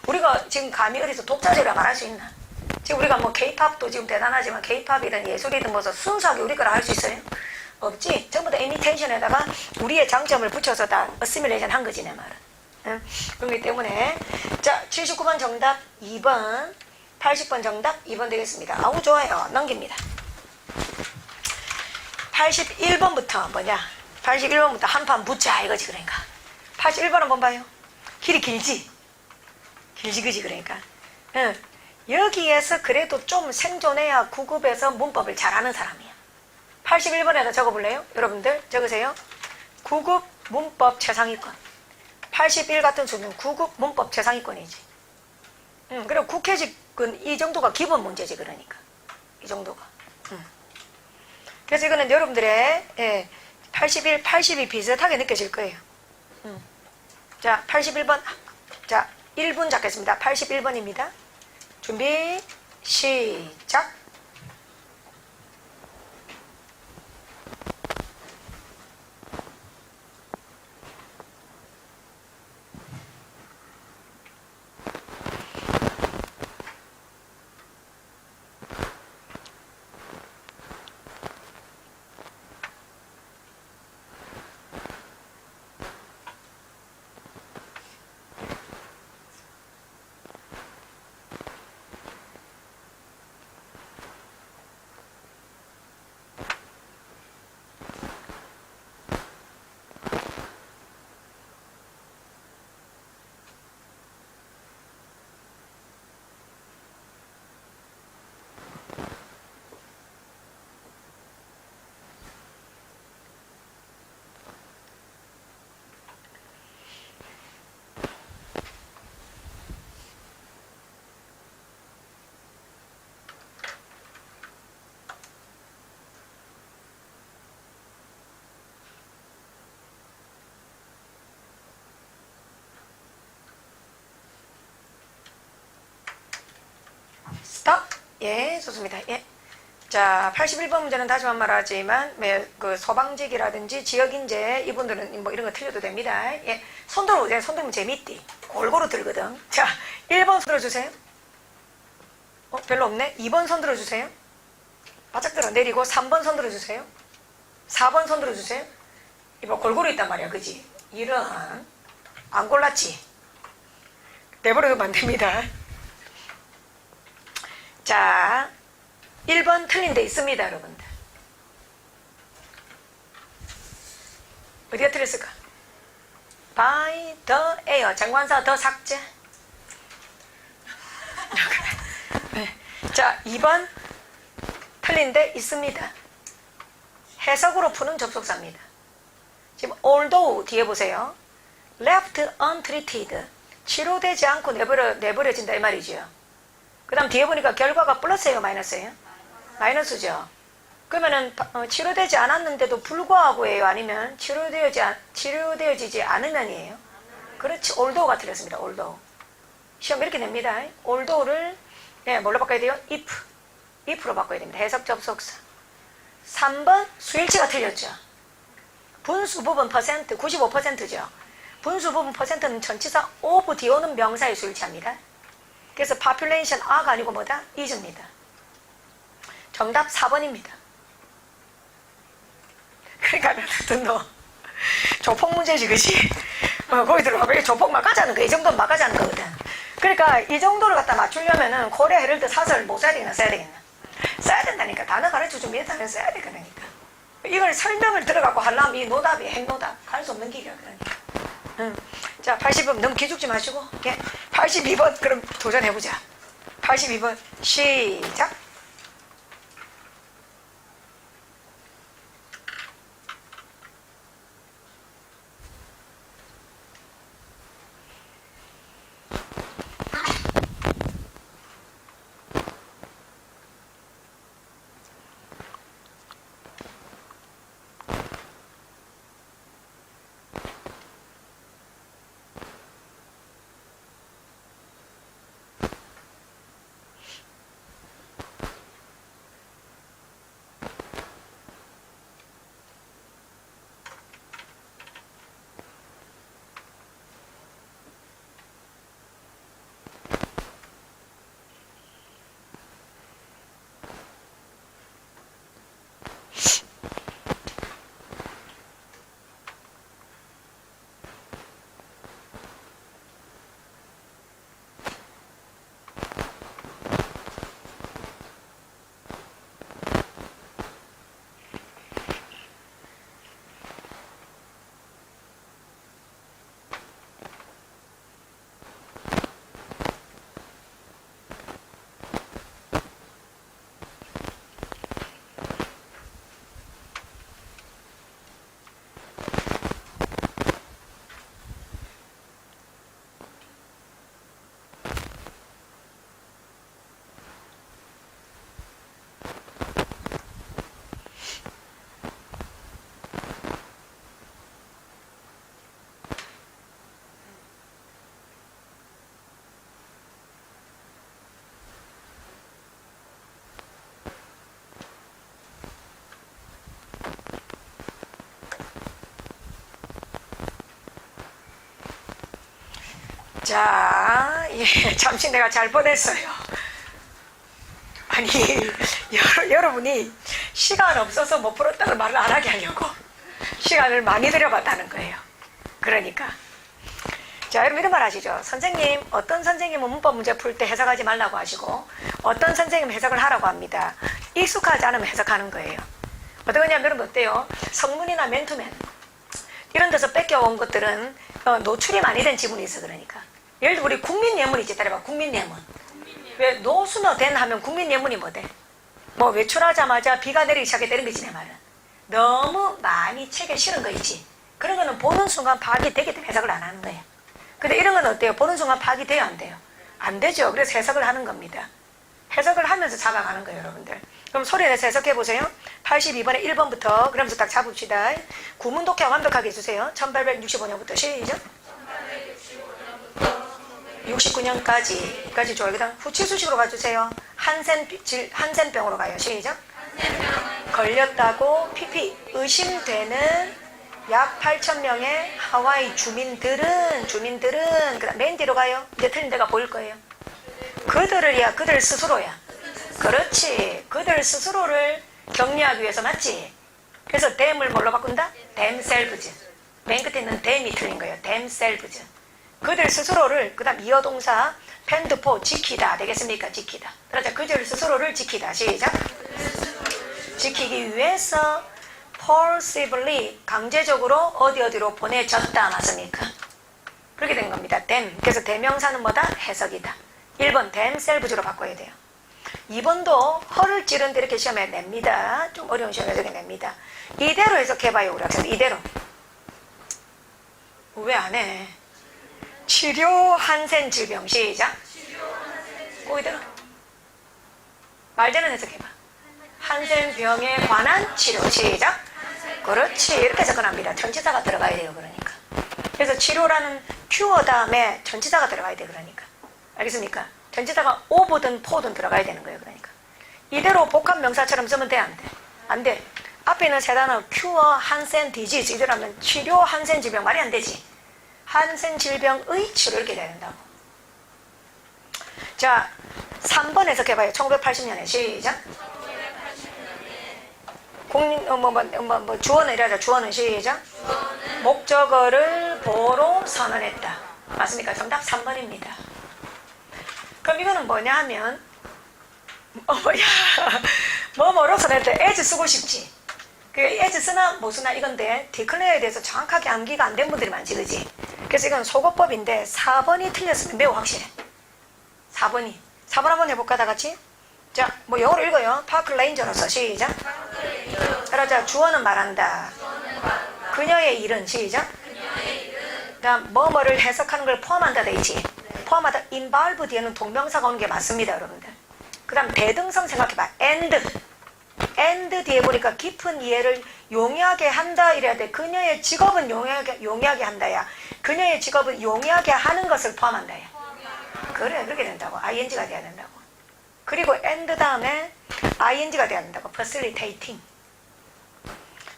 우리가 지금 감히 어디서 독자적이라 말할 수 있나? 지금 우리가 뭐 케이팝도 지금 대단하지만 케이팝이든 예술이든 뭐서 순수하게 우리 거라 할 수 있어요? 없지. 전부 다 이미테이션에다가 우리의 장점을 붙여서 다 어시뮬레이션 한 거지, 내 말은. 그렇기 때문에 자, 79번 정답 2번, 80번 정답 2번 되겠습니다. 아우, 좋아요. 넘깁니다. 81번부터 뭐냐? 81번부터 한판 붙자 이거지, 그러니까. 81번은 한번 봐요. 길이 길지? 길지, 그지, 그러니까. 여기에서 그래도 좀 생존해야 9급에서 문법을 잘하는 사람이야. 81번에다 적어볼래요? 여러분들 적으세요. 9급 문법 최상위권. 81 같은 수는 9급 문법 최상위권이지. 그리고 국회직은 이 정도가 기본 문제지, 그러니까. 이 정도가. 그래서 이거는 여러분들의 81, 80이 비슷하게 느껴질 거예요. 자, 81번. 자, 1분 잡겠습니다. 81번입니다. 준비, 시작. 스톱. 예, 좋습니다. 예. 자, 81번 문제는 다시 한 번 말하지만 그 소방직이라든지 지역인재 이분들은 뭐 이런 거 틀려도 됩니다. 예. 손 들어보세요. 손 들면 재밌디. 골고루 들거든. 자, 1번 손 들어주세요. 별로 없네. 2번 손 들어주세요. 바짝 들어 내리고 3번 손 들어주세요. 4번 손 들어주세요. 이거 골고루 있단 말이야. 그지? 이런 안 골랐지? 내버려두면 안 됩니다. 자, 1번 틀린 데 있습니다. 여러분들. 어디가 틀렸을까? by the air. 장관사 더 삭제. 네. 자, 2번 틀린 데 있습니다. 해석으로 푸는 접속사입니다. 지금 although 뒤에 보세요. left untreated. 치료되지 않고 내버려진다 이 말이죠. 그 다음 뒤에 보니까 결과가 플러스예요, 마이너스예요? 마이너스죠. 그러면은 치료되지 않았는데도 불구하고예요? 아니면 치료되어지지 않으면이에요? 그렇지. although가 틀렸습니다. although. 시험 이렇게 냅니다. although를 뭘로 바꿔야 돼요? if로 바꿔야 됩니다. 해석 접속사. 3번 수일치가 틀렸죠. 분수 부분 퍼센트 95%죠. 분수 부분 퍼센트는 전치사 of 뒤에 오는 명사의 수일치합니다. 그래서 population are가 아니고 뭐다? is입니다. 정답 4번입니다. 그러니까 너 조폭 문제지, 그치? 거기 들어가. 조폭 막하자는 거, 이 정도는 막하자는 거거든. 그러니까 이 정도를 갖다 맞추려면은 코리아 헤럴드 사설 못 써야 되겠나, 써야 되겠나? 써야 된다니까. 단어 가르쳐 주면 단어 써야 돼, 그러니까. 이걸 설명을 들어갖고 하려면 이 노답이 핵노답. 할 수 없는 길이야, 그러니까. 자, 80번 너무 기죽지 마시고. 82번 그럼 도전해보자. 82번 시작. 자, 잠시 내가 잘 뻔했어요. 아니, 여러분이 시간 없어서 못 풀었다는 말을 안 하게 하려고 시간을 많이 들여봤다는 거예요. 그러니까. 자, 여러분 이런 말 하시죠. 선생님, 어떤 선생님은 문법 문제 풀 때 해석하지 말라고 하시고 어떤 선생님은 해석을 하라고 합니다. 익숙하지 않으면 해석하는 거예요. 어떤 거냐면 여러분 어때요? 성문이나 맨투맨 이런 데서 뺏겨온 것들은 노출이 많이 된 지문이 있어. 그러니까 예를 들어 우리 국민예문 있지. 따라봐. 국민예문. 왜 노수너 된 하면 국민예문이 뭐 돼? 뭐 외출하자마자 비가 내리기 시작했다 이런 거지 내 말은. 너무 많이 책에 실은 거 있지. 그런 거는 보는 순간 파악이 되기 때문에 해석을 안 하는 거예요. 근데 이런 건 어때요? 보는 순간 파악이 돼요? 안 돼요? 안 되죠. 그래서 해석을 하는 겁니다. 해석을 하면서 잡아가는 거예요, 여러분들. 그럼 소리 내서 해석해 보세요. 82번에 1번부터 그러면서 딱 잡읍시다. 구문 독해 완벽하게 해주세요. 1865년부터 시작. 69년까지 좋아요. 그 다음 후치수식으로 가주세요. 한센병으로 가요. 시작. 걸렸다고 PP 의심되는 약 8,000명의 하와이 주민들은 그다음 맨 뒤로 가요. 이제 틀린 데가 보일 거예요. 그들 스스로야. 그렇지. 그들 스스로를 격려하기 위해서 맞지? 그래서 them을 뭘로 바꾼다? themselves. 맨 끝에 있는 them이 틀린 거예요. themselves. 그들 스스로를, 그 다음 이어동사 fend for, 지키다 되겠습니까? 지키다. 그러자 그들 스스로를 지키다. 시작. 지키기 위해서 forcibly, 강제적으로 어디로 보내졌다. 맞습니까? 그렇게 된 겁니다. them. 그래서 대명사는 뭐다? 해석이다. 1번 themselves로 바꿔야 돼요. 2번도 허를 찌른데 이렇게 시험에 냅니다. 좀 어려운 시험에 저게 냅니다. 이대로 해석해봐요. 우리 학생들 이대로. 왜 안 해? 치료 한센 질병. 시작. 꼭 이대로. 말대로 해석해봐. 한센병에 관한 치료. 시작. 그렇지. 이렇게 접근합니다. 전치사가 들어가야 돼요. 그러니까. 그래서 치료라는 큐어 다음에 전치사가 들어가야 돼. 그러니까. 알겠습니까? 전치사가 오보든 포든 들어가야 되는 거예요. 그러니까. 이대로 복합 명사처럼 쓰면 돼? 안 돼? 안 돼. 앞에 있는 세 단어 큐어 한센 디지즈 이대로 하면 치료 한센 질병 말이 안 되지. 한센 질병의 치료 이렇게 돼야 된다고. 자, 3번 해석해봐요. 1980년에 시작. 주어는 이래라. 주어는 시작. 목적어를 보로 선언했다. 맞습니까? 정답 3번입니다. 그럼 이거는 뭐냐 하면 뭐로 선언했다. as 쓰고 싶지. 그 as 쓰나 못 쓰나 이건데 declare에 대해서 정확하게 암기가 안 된 분들이 많지. 그지? 그래서 이건 속어법인데 4번이 틀렸으면 매우 확실해. 4번이. 4번 한번 해볼까 다 같이? 자, 뭐 영어로 읽어요. 파크 레인저로서 시작. 그러자 주어는 말한다. 그녀의 일은 시작. 그다음 뭐뭐를 해석하는 걸 포함한다 돼 있지. 포함하다 involve 뒤에는 동명사가 오는 게 맞습니다, 여러분들. 그다음 대등성 생각해봐. and 뒤에 보니까 깊은 이해를 용이하게 한다 이래야 돼. 그녀의 직업은 용이하게 한다야. 그녀의 직업은 용이하게 하는 것을 포함한다야. 그래, 그렇게 된다고. ing가 돼야 된다고. 그리고 and 다음에 ing가 돼야 된다고.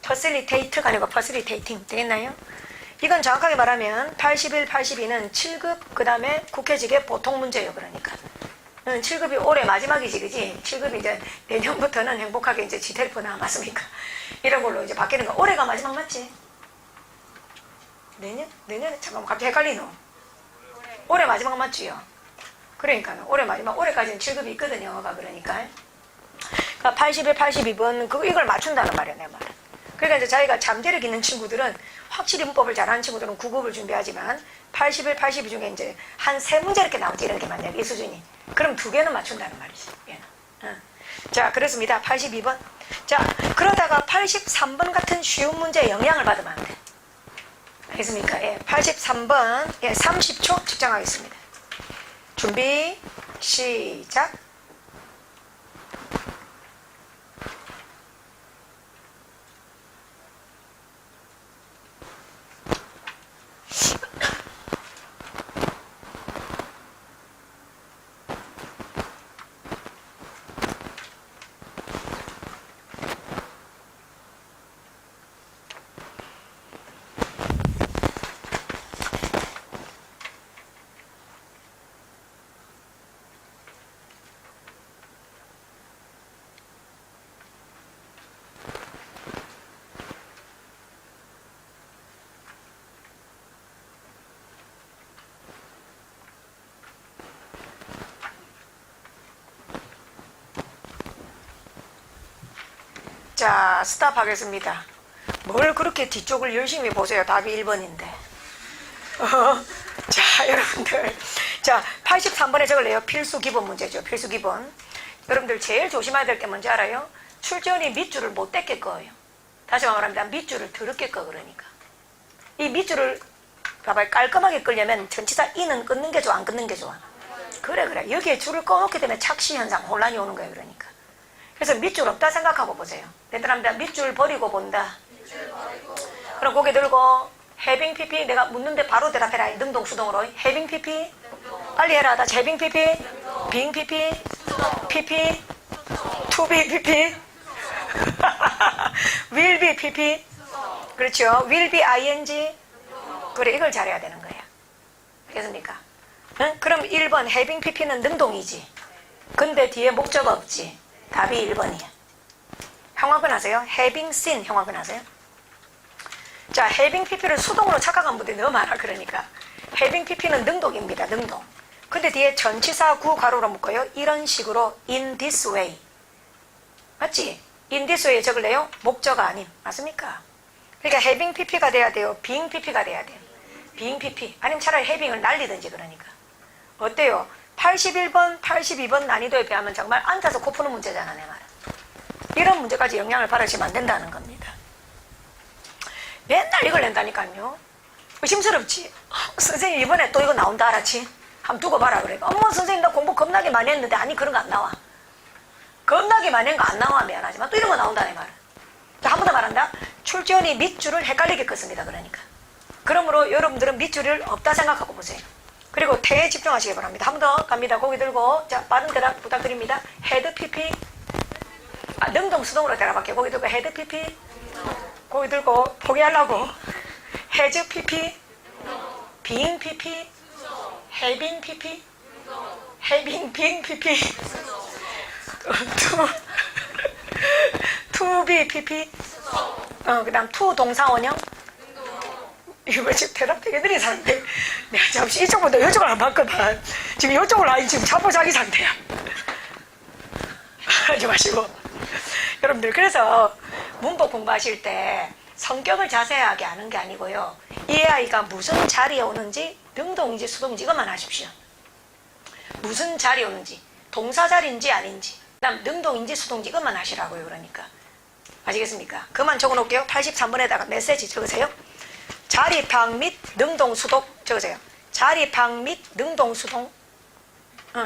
facilitating가 아니고 facilitating 되겠나요? 이건 정확하게 말하면 81, 82는 7급 그 다음에 국회직의 보통 문제예요. 그러니까 7급이 올해 마지막이지, 그지? 7급이 이제 내년부터는 행복하게 이제 지텔포 나왔습니까? 이런 걸로 이제 바뀌는 거. 올해가 마지막 맞지? 내년에 잠깐만 갑자기 헷갈리노. 올해 마지막 맞지요? 그러니까 올해 마지막, 올해까지는 7급이 있거든요. 영어가. 그러니까 81, 82번 이걸 맞춘다는 말이야, 내 말은. 그러니까 이제 자기가 잠재력 있는 친구들은 확실히 문법을 잘하는 친구들은 9급을 준비하지만 81, 82 중에 이제 한 3문제 이렇게 나오지, 이렇게 만약에 이 수준이. 그럼 2개는 맞춘다는 말이지. 자, 그렇습니다. 82번. 자, 그러다가 83번 같은 쉬운 문제에 영향을 받으면 안 돼. 알겠습니까? 예, 83번. 예, 30초 측정하겠습니다. 준비, 시작. 자, 스탑 하겠습니다. 뭘 그렇게 뒤쪽을 열심히 보세요. 답이 1번인데. 자, 여러분들. 자, 83번에 적을래요. 필수 기본 문제죠. 필수 기본. 여러분들 제일 조심해야 될 게 뭔지 알아요? 출제원이 밑줄을 못 떼게 꺼요. 다시 말합니다. 밑줄을 더럽게 꺼. 그러니까. 이 밑줄을 봐봐요. 깔끔하게 끌려면 전치사 이는 끊는 게 좋아, 안 끊는 게 좋아? 그래. 여기에 줄을 꺼놓게 되면 착시 현상, 혼란이 오는 거예요. 그러니까. 그래서 밑줄 없다 생각하고 보세요. 얘들합니다. 밑줄 버리고 본다. 그럼 고개 들고 해빙 PP 내가 묻는데 바로 대답해라. 능동 수동으로. 해빙 PP 빨리 해라. 다 해빙 PP 빙 PP PP 투비 PP will be PP 그렇죠. will be ing 그래, 이걸 잘해야 되는 거야. 알겠습니까? 응? 그럼 1번 해빙 PP는 능동이지. 근데 뒤에 목적 없지. 답이 1번이에요. 형광펜 아세요? having seen 형광펜 아세요? 자, having pp를 수동으로 착각한 분들이 너무 많아. 그러니까 having pp는 능동입니다. 능동. 근데 뒤에 전치사 구 가로로 묶어요. 이런 식으로 in this way. 맞지? in this way 적을래요? 목적 아님. 맞습니까? 그러니까 having pp가 돼야 돼요? being pp가 돼야 돼요? being pp. 아니면 차라리 having을 날리든지. 그러니까 어때요? 81번, 82번 난이도에 비하면 정말 앉아서 코 푸는 문제잖아, 내 말은. 이런 문제까지 영향을 받으시면 안 된다는 겁니다. 맨날 이걸 낸다니까요. 의심스럽지? 선생님 이번에 또 이거 나온다 알았지? 한번 두고 봐라 그래. 어머 선생님 나 공부 겁나게 많이 했는데. 아니 그런 거 안 나와. 겁나게 많이 한 거 안 나와. 미안하지만 또 이런 거 나온다 내 말은. 자, 한 번 더 말한다. 출제원이 밑줄을 헷갈리게 긋습니다. 그러니까 그러므로 여러분들은 밑줄을 없다 생각하고 보세요. 그리고 태에 집중하시기 바랍니다. 한 번 더 갑니다. 고개 들고. 자, 빠른 대답 부탁드립니다. 헤드 PP. 능동 수동으로 대답할게요. 고개 들고 헤드 PP. 고개 들고 포기하려고. 해즈 PP. 빙 PP. 해빙 PP. 해빙 빙 PP. 투비 PP. 그 다음 투 동사 원형. 이거 지금 대답 되게 느린 상태. 내가 잠시 이쪽보다 이쪽을 안 봤거든. 지금 이쪽을 아니 지금 자포자기 상태야. 하지 마시고. 여러분들 그래서 문법 공부하실 때 성격을 자세하게 아는 게 아니고요. 이 아이가 무슨 자리에 오는지 능동인지 수동인지 이것만 하십시오. 무슨 자리에 오는지 동사 자리인지 아닌지 그 다음 능동인지 수동인지 이것만 하시라고요. 그러니까 아시겠습니까? 그만 적어놓을게요. 83번에다가 메시지 적으세요. 자립학 및 능동 수동 적으세요. 자립학 및 능동 수동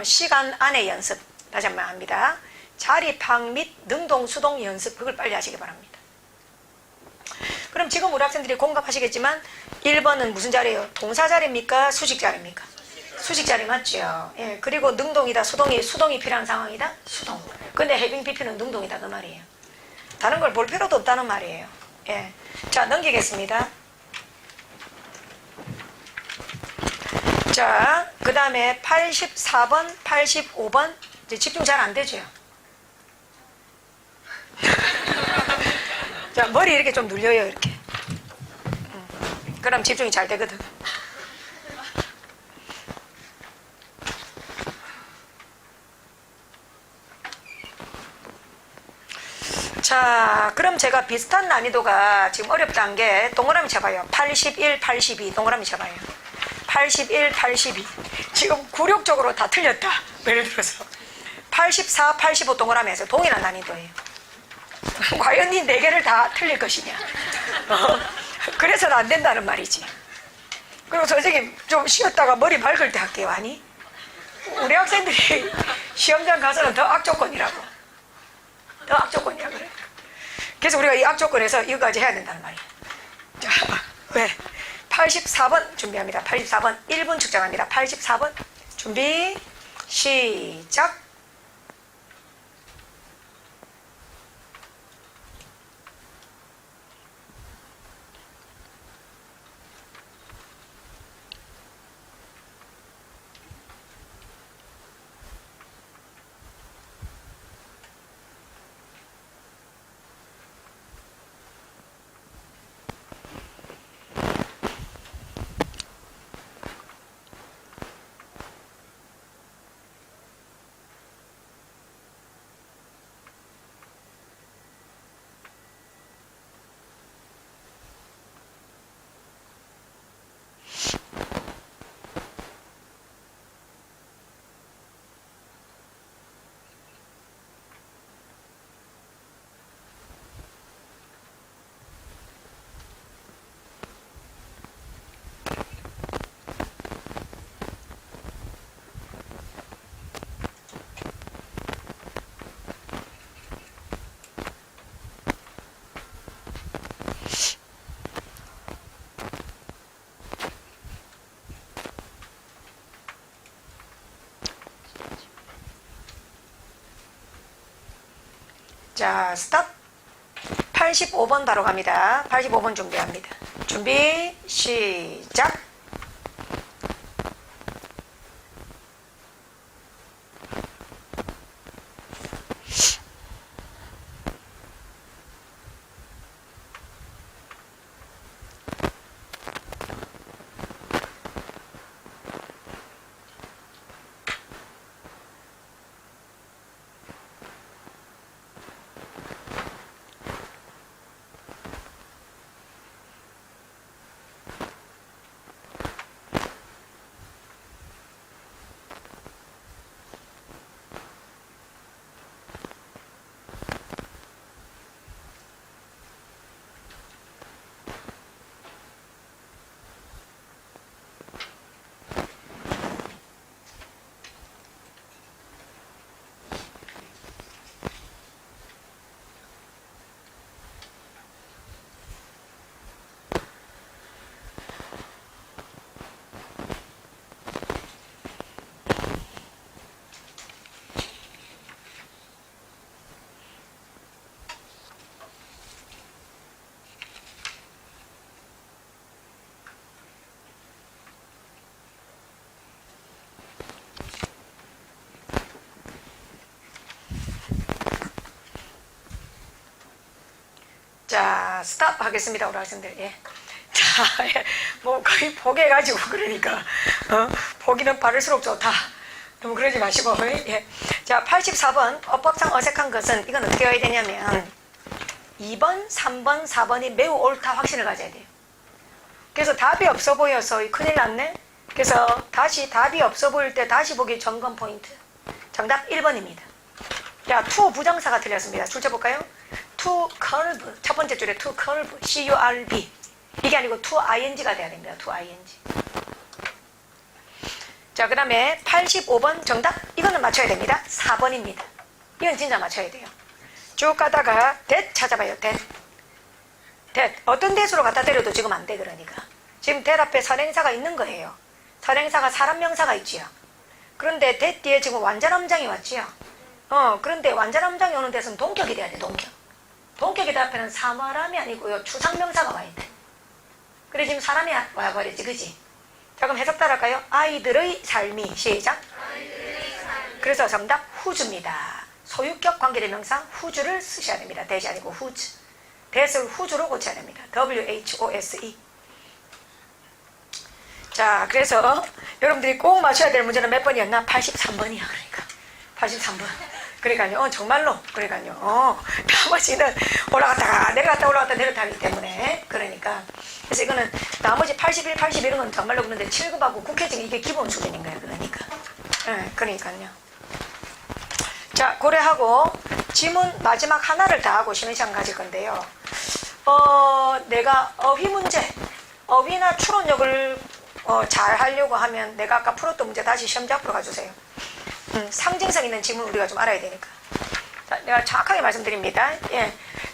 시간 안에 연습. 다시 한번 합니다. 자립학 및 능동 수동 연습. 그걸 빨리 하시기 바랍니다. 그럼 지금 우리 학생들이 공감하시겠지만 1번은 무슨 자리예요? 동사 자리입니까? 수직 자리입니까? 수직 자리 맞죠? 예. 그리고 능동이다 수동이 필요한 상황이다? 수동. 근데 해빙 PP는 능동이다 그 말이에요. 다른 걸 볼 필요도 없다는 말이에요. 예. 자, 넘기겠습니다. 자, 그 다음에 84번, 85번 이제 집중 잘 안 되죠? 자, 머리 이렇게 좀 눌려요, 이렇게. 그럼 집중이 잘 되거든. 자, 그럼 제가 비슷한 난이도가 지금 어렵다는 게 동그라미 쳐봐요. 81, 82 동그라미 쳐봐요. 81, 82 지금 굴욕적으로 다 틀렸다. 예를 들어서 84, 85 동그라미에서 동일한 난이도예요. 과연 이 4개를 다 틀릴 것이냐. 그래서는 안 된다는 말이지. 그리고 선생님 좀 쉬었다가 머리 맑을 때 할게요. 아니 우리 학생들이 시험장 가서는 더 악조건이라고. 더 악조건이라고 그래. 그래서 우리가 이 악조건에서 이거까지 해야 된다는 말이에요. 자, 왜? 84번 준비합니다. 84번 1분 측정합니다. 84번 준비 시작. 자, 스탑. 85번 바로 갑니다. 85번 준비합니다. 준비 시작. 자, 스탑 하겠습니다, 우리 학생들. 예. 자, 예. 뭐 거의 포기해가지고 그러니까 포기는 빠를수록 좋다. 너무 그러지 마시고. 예. 자, 84번 어법상 어색한 것은 이건 어떻게 해야 되냐면 2번, 3번, 4번이 매우 옳다 확신을 가져야 돼요. 그래서 답이 없어 보여서 큰일 났네. 그래서 다시 답이 없어 보일 때 다시 보기 점검 포인트. 정답 1번입니다. 자, to 부정사가 틀렸습니다. 출제 볼까요? to curb. 첫 번째 줄에 to curb. C-U-R-B. 이게 아니고 to ing가 돼야 됩니다. to ing. 자, 그 다음에 85번 정답. 이거는 맞춰야 됩니다. 4번입니다. 이건 진짜 맞춰야 돼요. 쭉 가다가 that 찾아봐요. that. 어떤 대수로 갖다 때려도 지금 안 돼. 그러니까 지금 that 앞에 선행사가 있는 거예요. 선행사가 사람 명사가 있지요. 그런데 that 뒤에 지금 완전함장이 왔지요. 그런데 완전함장이 오는 데서는 동격이 돼야 돼. 동격이 앞에는 사물함이 아니고요, 추상명사가 와야 돼. 그래 지금 사람이 와버리지, 그지? 자, 그럼 해석 따라할까요? 아이들의 삶이. 시작. 그래서 정답 후주입니다. 소유격 관계대명사 후주를 쓰셔야 됩니다. 대시 아니고 후즈. 대를 후주로 고쳐야 됩니다. W-H-O-S-E. 자, 그래서 여러분들이 꼭 맞춰야 될 문제는 몇 번이었나? 83번이야. 그러니까 83번. 그러니까요, 정말로. 그러니까요, 나머지는 올라갔다가 내려갔다 내려가기 때문에. 그러니까 그래서 이거는 나머지 81, 81은 정말로 그런데 7급하고 국회증 이게 기본 수준인 거예요. 그러니까. 그러니까요. 자, 고려하고 지문 마지막 하나를 다 하고 쉬는 시간 가질 건데요. 내가 어휘 문제, 어휘나 추론력을 잘 하려고 하면 내가 아까 풀었던 문제 다시 시험지 앞으로 가주세요. 상징성 있는 지문 우리가 좀 알아야 되니까. 자, 내가 정확하게 말씀드립니다. 예.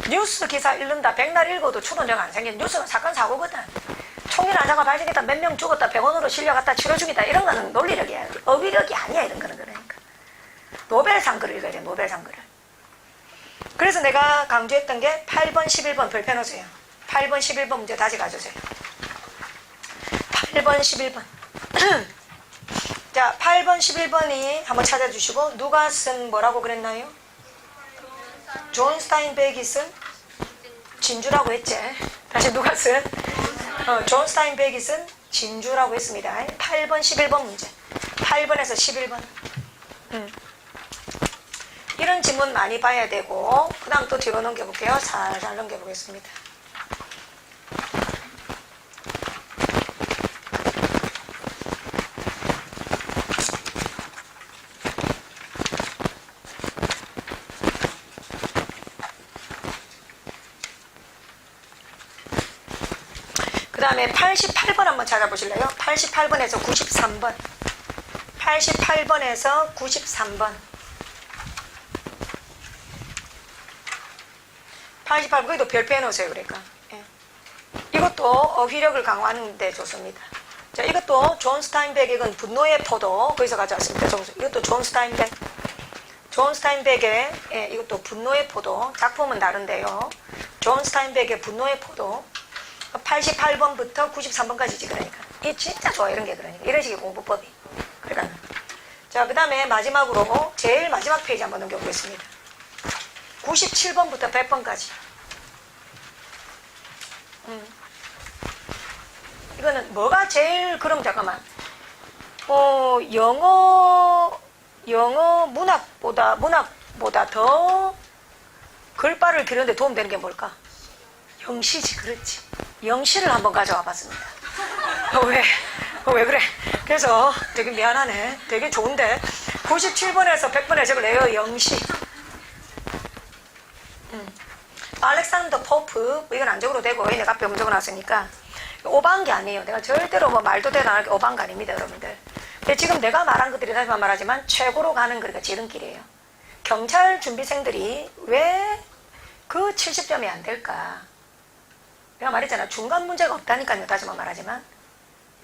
뉴스 기사 읽는다 100날 읽어도 추론력 안 생긴 뉴스는 사건 사고거든. 총일 안사가 발생했다, 몇 명 죽었다, 병원으로 실려갔다, 치료 중이다, 이런 거는 논리력이야. 어휘력이 아니야. 이런 거는. 그러니까 노벨상 글을 읽어야 돼. 노벨상 글을. 그래서 내가 강조했던 게 8번 11번 별표 놓으세요. 8번 11번 문제 다시 가주세요. 8번 11번 자, 8번 11번이 한번 찾아주시고, 누가 쓴 뭐라고 그랬나요? 존 스타인백이 쓴 진주라고 했지. 다시 누가 쓴? 존 스타인백이 쓴 진주라고 했습니다. 8번 11번 문제. 8번에서 11번. 이런 지문 많이 봐야 되고, 그 다음 또 뒤로 넘겨볼게요. 살살 넘겨보겠습니다. 그 다음에 88번 한번 찾아보실래요? 88번에서 93번. 88번에서 93번. 88번, 거기도 별표 해놓으세요. 그러니까. 예. 이것도 어휘력을 강화하는 데 좋습니다. 자, 이것도 존 스타인백, 이건 분노의 포도. 거기서 가져왔습니다. 이것도 존 스타인백. 존 스타인백의, 예, 이것도 분노의 포도. 작품은 다른데요. 존 스타인백의 분노의 포도. 88번부터 93번까지지. 그러니까 이 진짜 좋아요. 이런 게. 그러니까 이런 식의 공부법이. 그러니까 자, 그 다음에 마지막으로 제일 마지막 페이지 한번 넘겨보겠습니다. 97번부터 100번까지. 이거는 뭐가 제일, 그럼 잠깐만, 영어 문학보다 더 글발을 기르는데 도움되는 게 뭘까? 영시지. 그렇지. 영시를 한번 가져와 봤습니다. 왜 그래? 그래서 되게 미안하네. 되게 좋은데 97번에서 100번에 적을래요. 영시. 알렉산더 포프. 이건 안 적어도 되고 내가 앞에 적어놨으니까. 오버한 게 아니에요. 내가 절대로 뭐 말도 되도 안 하게 오버한 거 아닙니다, 여러분들. 근데 지금 내가 말한 것들이 다시만 말하지만 최고로 가는 그러니까 지름길이에요. 경찰 준비생들이 왜 그 70점이 안 될까? 내가 말했잖아. 중간 문제가 없다니까요. 다시만 말하지만.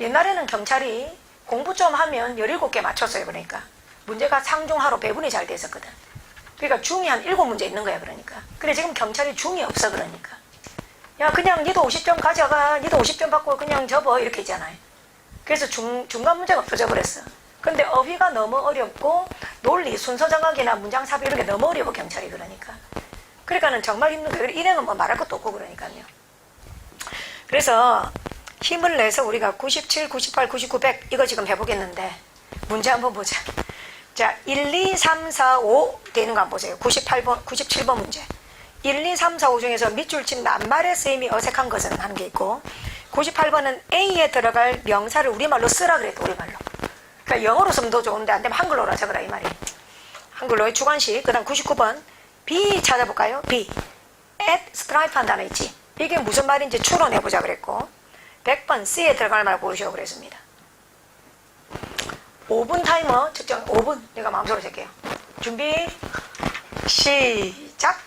옛날에는 경찰이 공부 좀 하면 17개 맞췄어요. 그러니까. 문제가 상중하로 배분이 잘 돼 있었거든. 그러니까 중이 한 7문제 있는 거야. 그러니까. 근데 지금 경찰이 중이 없어. 그러니까. 야, 그냥 니도 50점 가져가. 니도 50점 받고 그냥 접어. 이렇게 있잖아요. 그래서 중간 문제가 없어져 버렸어. 근데 어휘가 너무 어렵고 논리, 순서 정학이나 문장 삽입 이런 게 너무 어려워. 경찰이. 그러니까. 그러니까는 정말 힘든 거예요. 일행은 뭐 말할 것도 없고 그러니까요. 그래서 힘을 내서 우리가 97, 98, 99, 100 이거 지금 해보겠는데 문제 한번 보자. 자, 1, 2, 3, 4, 5 되는 거 한번 보세요. 98번, 97번 문제. 1, 2, 3, 4, 5 중에서 밑줄 친 낱말의 쓰임이 어색한 것은 하는 게 있고, 98번은 A에 들어갈 명사를 우리말로 쓰라 그랬다, 우리말로. 그러니까 영어로 쓰면 더 좋은데 안 되면 한글로라 적으라 이 말이에요. 한글로의 주관식. 그 다음 99번 B 찾아볼까요? B. at stripe 한 단어 있지. 이게 무슨 말인지 추론해보자 그랬고, 100번 C에 들어갈 말 고르시오 그랬습니다. 5분 타이머 측정 5분 내가 마음속으로 잴게요. 준비 시작.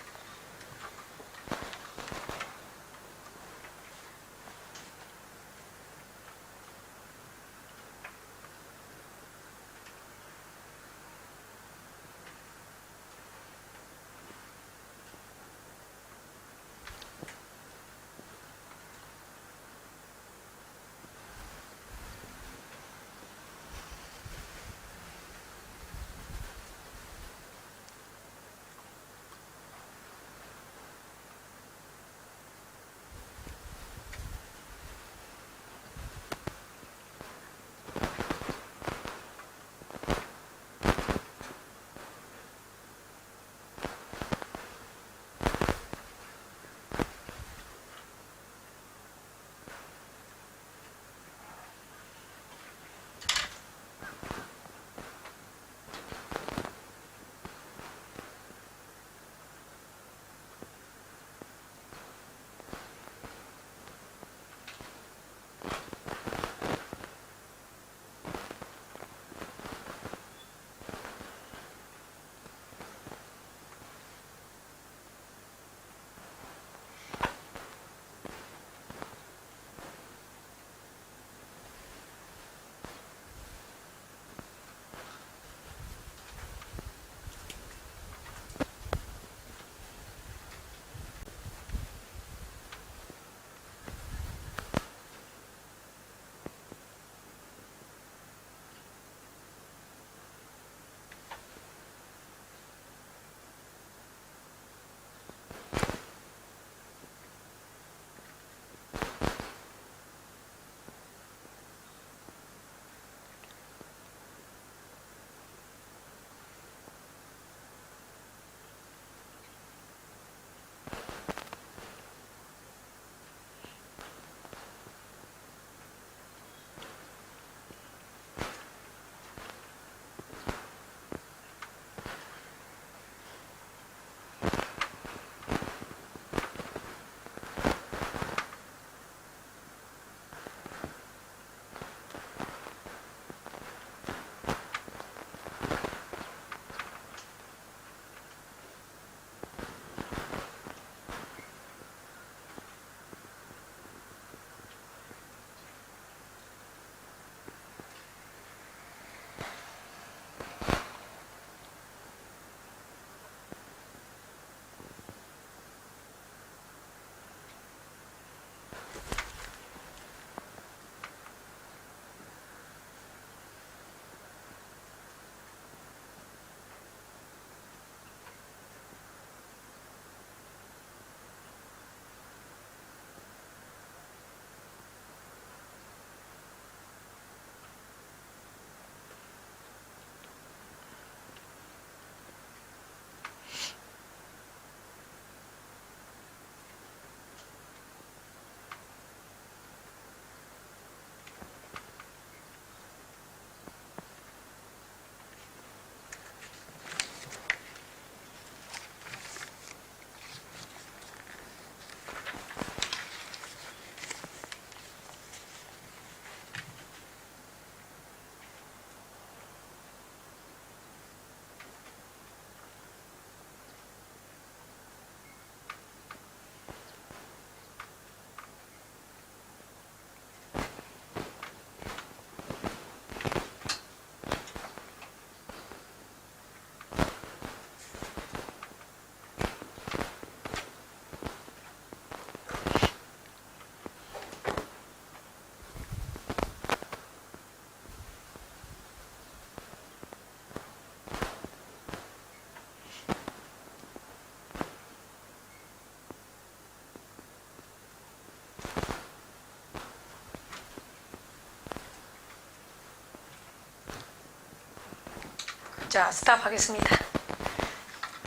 자, 스탑하겠습니다.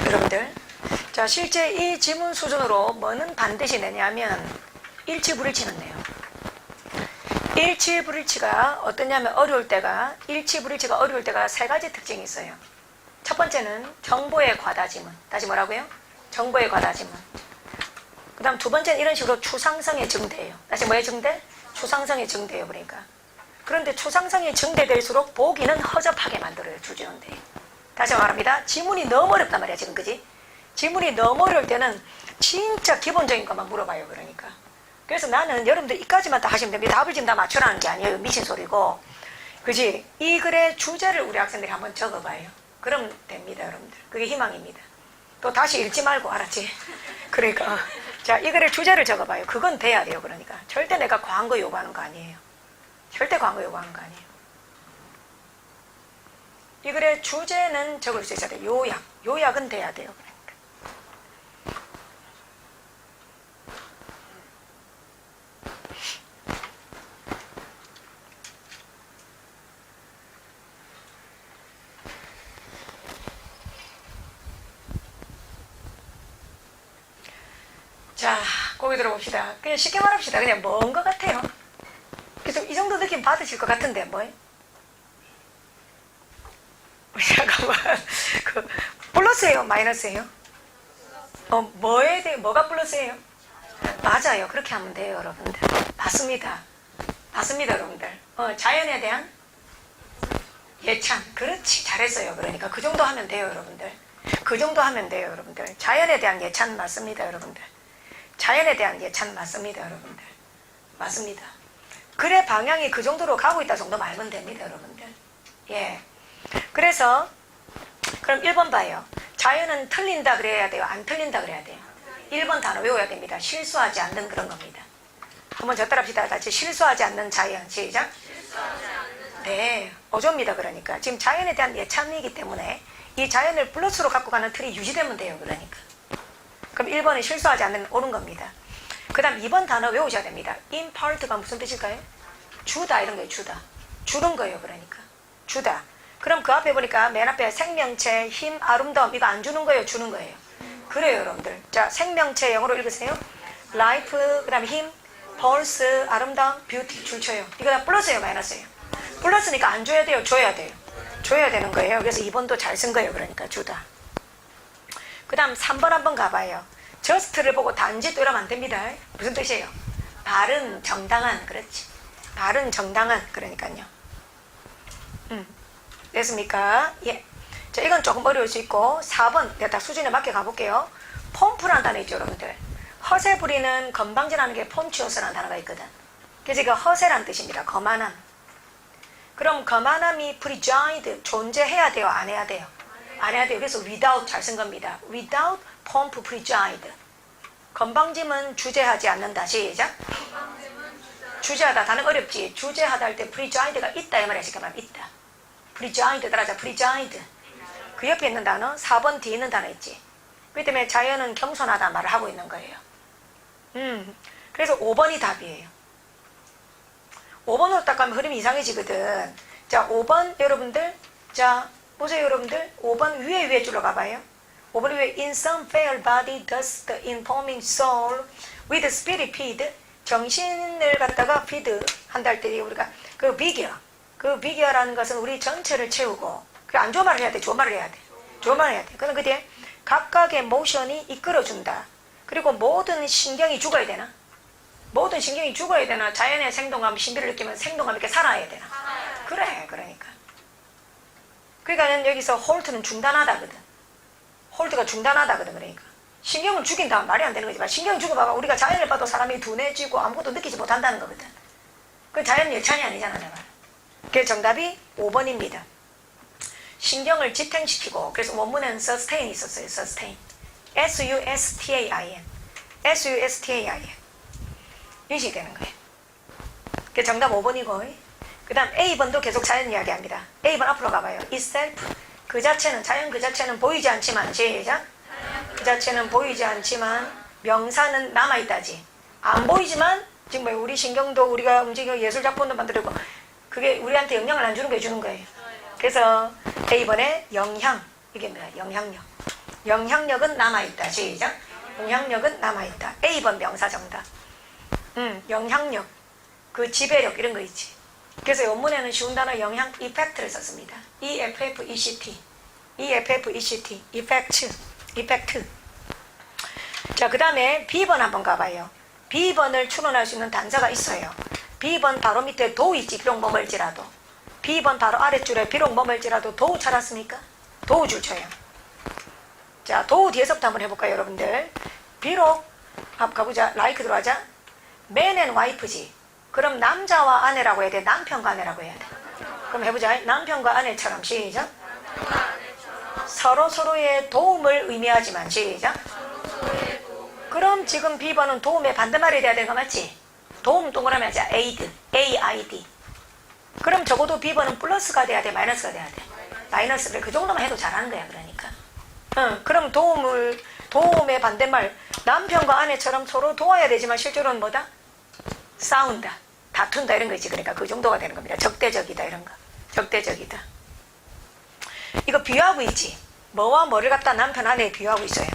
여러분들, 자, 실제 이 지문 수준으로 뭐는 반드시 내냐면 일치불일치는 내요. 일치불일치가 어떠냐면 일치불일치가 어려울 때가 세 가지 특징이 있어요. 첫 번째는 정보의 과다지문. 다시 뭐라고요? 정보의 과다지문. 그 다음 두 번째는 이런 식으로 추상성의 증대예요. 다시 뭐의 증대? 추상성의 증대예요. 그러니까. 그런데 추상성이 증대될수록 보기는 허접하게 만들어요. 주제원대. 다시 말합니다. 지문이 너무 어렵단 말이야. 지금 그지? 지문이 너무 어려울 때는 진짜 기본적인 것만 물어봐요. 그러니까. 그래서 나는 여러분들 이까지만 다 하시면 됩니다. 답을 지금 다 맞춰라는 게 아니에요. 미친 소리고. 그지? 이 글의 주제를 우리 학생들이 한번 적어봐요. 그럼 됩니다. 여러분들. 그게 희망입니다. 또 다시 읽지 말고, 알았지? 그러니까. 자, 이 글의 주제를 적어봐요. 그건 돼야 돼요. 그러니까. 절대 내가 과한 거 요구하는 거 아니에요. 절대 과한 거 요구하는 거 아니에요. 이 글의 주제는 적을 수 있어야 돼요. 요약은 돼야 돼요. 그러니까. 자, 고개 들어봅시다. 그냥 쉽게 말합시다. 그냥 먼 것 같아요. 그래서 이 정도 느낌 받으실 것 같은데, 뭐예요? 잠깐만. 플러스예요? 마이너스예요? 뭐에 대해, 뭐가 플러스예요? 맞아요. 그렇게 하면 돼요, 여러분들. 맞습니다. 맞습니다, 여러분들. 자연에 대한 예찬. 그렇지. 잘했어요. 그러니까 그 정도 하면 돼요, 여러분들. 그 정도 하면 돼요, 여러분들. 자연에 대한 예찬 맞습니다, 여러분들. 자연에 대한 예찬 맞습니다, 여러분들. 맞습니다. 글의 방향이 그 정도로 가고 있다 정도 말면 됩니다, 여러분들. 예. 그래서 그럼 1번 봐요. 자연은 틀린다 그래야 돼요? 안 틀린다 그래야 돼요? 1번 단어 외워야 됩니다. 실수하지 않는 그런 겁니다. 한번 저 따라합시다. 같이 실수하지 않는 자연. 시작. 네. 어조입니다. 그러니까. 지금 자연에 대한 예찬이기 때문에 이 자연을 플러스로 갖고 가는 틀이 유지되면 돼요. 그러니까. 그럼 1번은 실수하지 않는 옳은 겁니다. 그 다음 2번 단어 외우셔야 됩니다. impart가 무슨 뜻일까요? 주다 이런 거예요. 주다. 주는 거예요. 그러니까. 주다. 그럼 그 앞에 보니까 맨 앞에 생명체, 힘, 아름다움 이거 안 주는 거예요? 주는 거예요? 그래요. 여러분들. 자, 생명체 영어로 읽으세요. life, 그 다음 힘, pulse, 아름다움, beauty 줄 쳐요. 이거 다 플러스예요? 마이너스예요? 플러스니까 안 줘야 돼요? 줘야 돼요. 줘야 되는 거예요. 그래서 2번도 잘 쓴 거예요. 그러니까 주다. 그 다음 3번 한번 가봐요. just를 보고 단지 또 이러면 안 됩니다. 무슨 뜻이에요? 바른, 정당한. 그렇지. 바른, 정당한. 그러니까요. 됐습니까? 예. 자, 이건 조금 어려울 수 있고 4번 내가 딱 수준에 맞게 가볼게요. 폼프라는 단어 있죠, 여러분들. 허세 부리는 건방지라는 게 폼치오스라는 단어가 있거든. 그래서 이거 허세란 뜻입니다. 거만함. 그럼 거만함이 프리자이드 존재해야 돼요? 안 해야 돼요? 안 해야 돼요. 그래서 without 잘 쓴 겁니다. without pomp preside. 건방짐은 주재하지 않는다. 시작. 주재하다. 단어 어렵지. 주재하다 할 때 preside가 있다 이 말이야. 잠깐만 있다. preside 따라하자. preside. 그 옆에 있는 단어 4번 뒤에 있는 단어 있지. 그렇기 때문에 자연은 겸손하다 말을 하고 있는 거예요. 그래서 5번이 답이에요. 5번으로 딱 가면 흐름이 이상해지거든. 자, 5번 여러분들. 자, 보세요 여러분들. 5번 위에 줄로 가봐요. 5번 위에 in some fair body does the informing soul with spirit feed. 정신을 갖다가 feed 한다 할 때 우리가 그 비기어라는 것은 우리 전체를 채우고 그 안 좋은 말을 해야 돼. 좋은 말을 해야 돼. 좋은 말을 해야 돼. 그럼 그 뒤에 각각의 모션이 이끌어준다. 그리고 모든 신경이 죽어야 되나? 모든 신경이 죽어야 되나? 자연의 생동감, 신비를 느끼면 생동감 있게 살아야 되나? 그래, 그러니까. 그러니까 여기서 홀트는 중단하다거든. 홀트가 중단하다거든. 그러니까 신경을 죽인다 말이 안 되는 거지만 신경 죽어봐봐. 우리가 자연을 봐도 사람이 둔해지고 아무것도 느끼지 못한다는 거거든. 그 자연 예찬이 아니잖아, 내 말. 그래서 정답이 5번입니다. 신경을 지탱시키고. 그래서 원문에는 sustain 있었어요. sustain. S-U-S-T-A-I-N. S-U-S-T-A-I-N. 인식이 되는 거예요. 그게 정답 5번이고. 그 다음 A번도 계속 자연 이야기합니다. A번 앞으로 가봐요. itself. 그 자체는, 자연 그 자체는 보이지 않지만, 시작. 그 자체는 보이지 않지만 명사는 남아있다지. 안 보이지만 지금 우리 신경도 우리가 움직이고 예술 작품도 만들고 그게 우리한테 영향을 안 주는 게 주는 거예요. 그래서 A번에 영향, 이게 뭐야? 영향력. 영향력은 남아있다. 시작. 영향력은 남아있다. A번 명사 정답. 영향력, 그 지배력 이런 거 있지. 그래서 원문에는 쉬운 단어 영향 이펙트를 썼습니다. EFFECT, EFFECT, 이펙트. 자, 그 다음에 B번 한번 가봐요. B번을 추론할 수 있는 단서가 있어요. B번 바로 밑에 도 있지. 비록 머물지라도. B번 바로 아랫줄에 비록 머물지라도 도우 찾았습니까? 도우 줄 쳐요. 자, 도우 뒤에서부터 한번 해볼까요, 여러분들? 비록 한번 가보자. 라이크 들어가자. man and wife지. 그럼 남자와 아내라고 해야 돼? 남편과 아내라고 해야 돼? 그럼 해보자. 남편과 아내처럼. 시작. 서로서로의 도움을 의미하지만. 시작. 그럼 지금 B번은 도움의 반대말이 돼야 되는 거 맞지? 도움 동그라미 하자. aid, AID. 그럼 적어도 B번은 플러스가 돼야 돼? 마이너스가 돼야 돼? 마이너스. 그래, 그 정도만 해도 잘하는 거야, 그러니까. 그럼 도움의 반대말, 남편과 아내처럼 서로 도와야 되지만 실제로는 뭐다? 싸운다, 다툰다 이런 거 있지. 그러니까 그 정도가 되는 겁니다. 적대적이다 이런 거. 적대적이다. 이거 비유하고 있지. 뭐와 뭐를 갖다 남편 아내에 비유하고 있어요.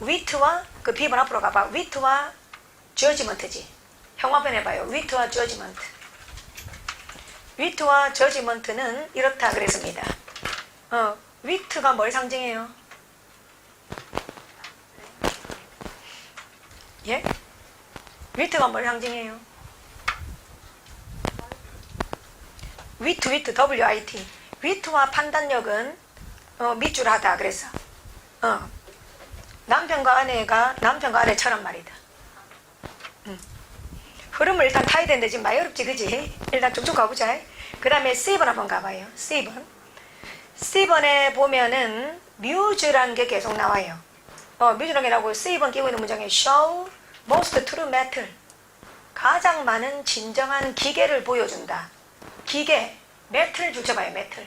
wit와 그 B번 앞으로 가봐. wit와 judgment지. 형화편 해봐요. wit와 judgment. wit와 judgment는 이렇다 그랬습니다. wit가 뭘 상징해요? 예? wit가 뭘 상징해요? wit, WIT. wit와 판단력은 밑줄하다 그래서 남편과 아내처럼 말이다. 흐름을 일단 타야 되는데 지금 많이 어렵지, 그지? 일단 쭉쭉 가보자. 그 다음에 C번 한번 가봐요. C번에 보면은 muse라는 게 계속 나와요. muse라는 게 나오고 C번 끼고 있는 문장에 show most true metal. 가장 많은 진정한 기계를 보여준다. 기계, metal 줄쳐봐요, metal.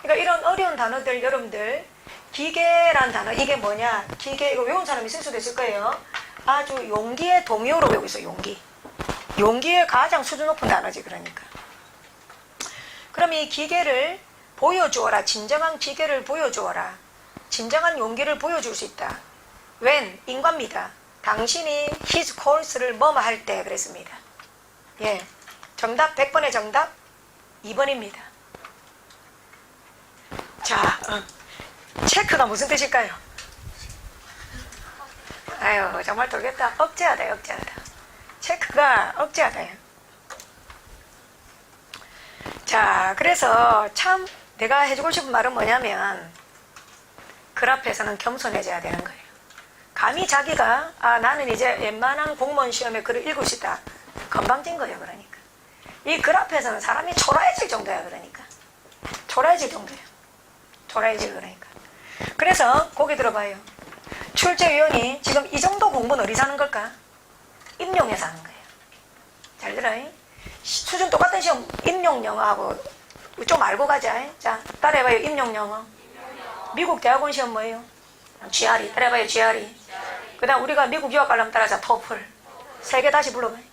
그러니까 이런 어려운 단어들 여러분들 기계란 단어 이게 뭐냐? 기계 이거 외운 사람이 있을 수도 있을 거예요. 아주 용기의 동요로 외우고 있어요. 용기의 가장 수준 높은 단어지. 그러니까 그럼 이 기계를 보여주어라. 진정한 기계를 보여주어라. 진정한 용기를 보여줄 수 있다. when 인과입니다. 당신이 his course를 뭐뭐 할 때 그랬습니다. 예, 정답 100번의 정답 2번입니다. 자, 체크가 무슨 뜻일까요? 아유, 정말 돌겠다. 억제하다. 체크가 억제하다. 자, 그래서 참 내가 해주고 싶은 말은 뭐냐면 글 앞에서는 겸손해져야 되는 거예요. 감히 자기가 나는 이제 웬만한 공무원 시험에 글을 읽을 수 있다. 건방진 거예요. 그러니까 이 글 앞에서는 사람이 초라해질 정도야. 그러니까 초라해질 정도예요. 그러니까 그래서 거기 들어봐요. 출제위원이 지금 이 정도 공부는 어디서 하는 걸까? 임용에서 하는 거예요. 잘 들어요. 수준 똑같은 시험 임용영어하고 좀 알고 가자. 자, 따라해봐요. 임용영어. 미국 대학원 시험 뭐예요? GRE. 따라해봐요. GRE. 그 다음 우리가 미국 유학 가려면 따라하자. 토플. 세 개 다시 불러봐요.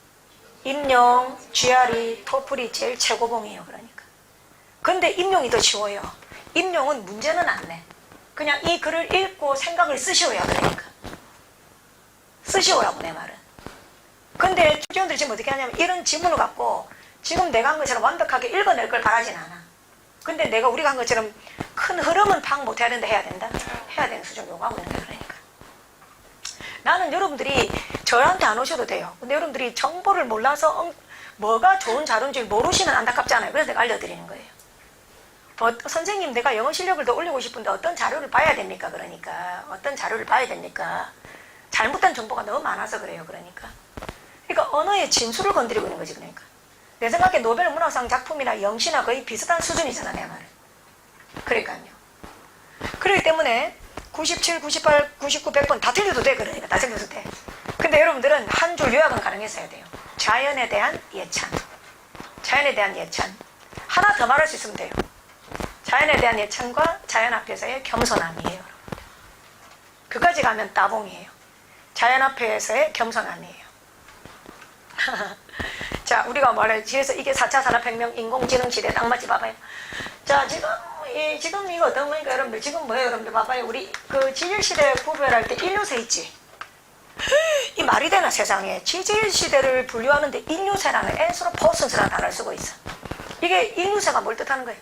임용, GRE, 토플이 제일 최고봉이에요. 그러니까. 근데 임용이 더 쉬워요. 임용은 문제는 안 내. 그냥 이 글을 읽고 생각을 쓰시오야. 그러니까 쓰시오라고 내 말은. 근데 출제원들이 지금 어떻게 하냐면 이런 지문을 갖고 지금 내가 한 것처럼 완벽하게 읽어낼 걸 바라진 않아. 근데 내가 우리가 한 것처럼 큰 흐름은 파악 못해야 된다. 해야 되는 수준 요구하고 있는 거야. 그러니까 나는 여러분들이 저한테 안 오셔도 돼요. 근데 여러분들이 정보를 몰라서 뭐가 좋은 자료인지 모르시면 안타깝잖아요. 그래서 내가 알려드리는 거예요. 선생님 내가 영어 실력을 더 올리고 싶은데 어떤 자료를 봐야 됩니까? 그러니까 어떤 자료를 봐야 됩니까? 잘못된 정보가 너무 많아서 그래요. 그러니까 언어의 진수를 건드리고 있는 거지. 그러니까 내 생각에 노벨 문학상 작품이나 영시나 거의 비슷한 수준이잖아 내 말은. 그러니까요. 그렇기 때문에 97, 98, 99, 100번 다 틀려도 돼. 그러니까 다 틀려도 돼. 근데 여러분들은 한 줄 요약은 가능했어야 돼요. 자연에 대한 예찬. 하나 더 말할 수 있으면 돼요. 자연에 대한 예찬과 자연 앞에서의 겸손함이에요. 여러분들. 그까지 가면 따봉이에요. 자연 앞에서의 겸손함이에요. 자, 우리가 말해 뒤에서 이게 4차 산업혁명 인공지능 시대 딱 맞지 봐봐요. 자, 지금 이거 어떤 거니까 여러분들, 지금 뭐예요, 여러분들? 봐봐요. 우리 그 지질시대 구별할 때 인류세 있지? 이 말이 되나 세상에. 지질시대를 분류하는데 인류세라는 앤스로포슨스라는 단어를 쓰고 있어. 이게 인류세가 뭘 뜻하는 거예요?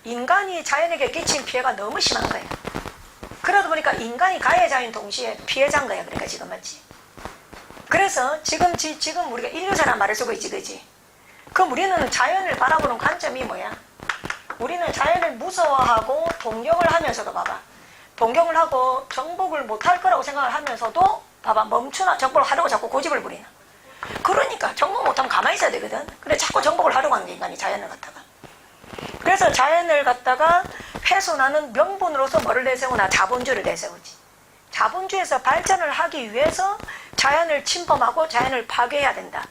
인간이 자연에게 끼친 피해가 너무 심한 거예요. 그러다 보니까 인간이 가해자인 동시에 피해자인 거예요. 그러니까 지금 맞지? 그래서 지금 우리가 인류세라는 말을 쓰고 있지, 그지? 그럼 우리는 자연을 바라보는 관점이 뭐야? 우리는 자연을 무서워하고 동경을 하면서도 봐봐. 동경을 하고 정복을 못할 거라고 생각을 하면서도 봐봐. 멈추나 정복을 하려고 자꾸 고집을 부리나. 그러니까 정복 못하면 가만히 있어야 되거든. 근데 자꾸 정복을 하려고 하는 게 인간이 자연을 갖다가. 그래서 자연을 갖다가 훼손하는 명분으로서 뭐를 내세우나? 자본주의를 내세우지. 자본주의에서 발전을 하기 위해서 자연을 침범하고 자연을 파괴해야 된다.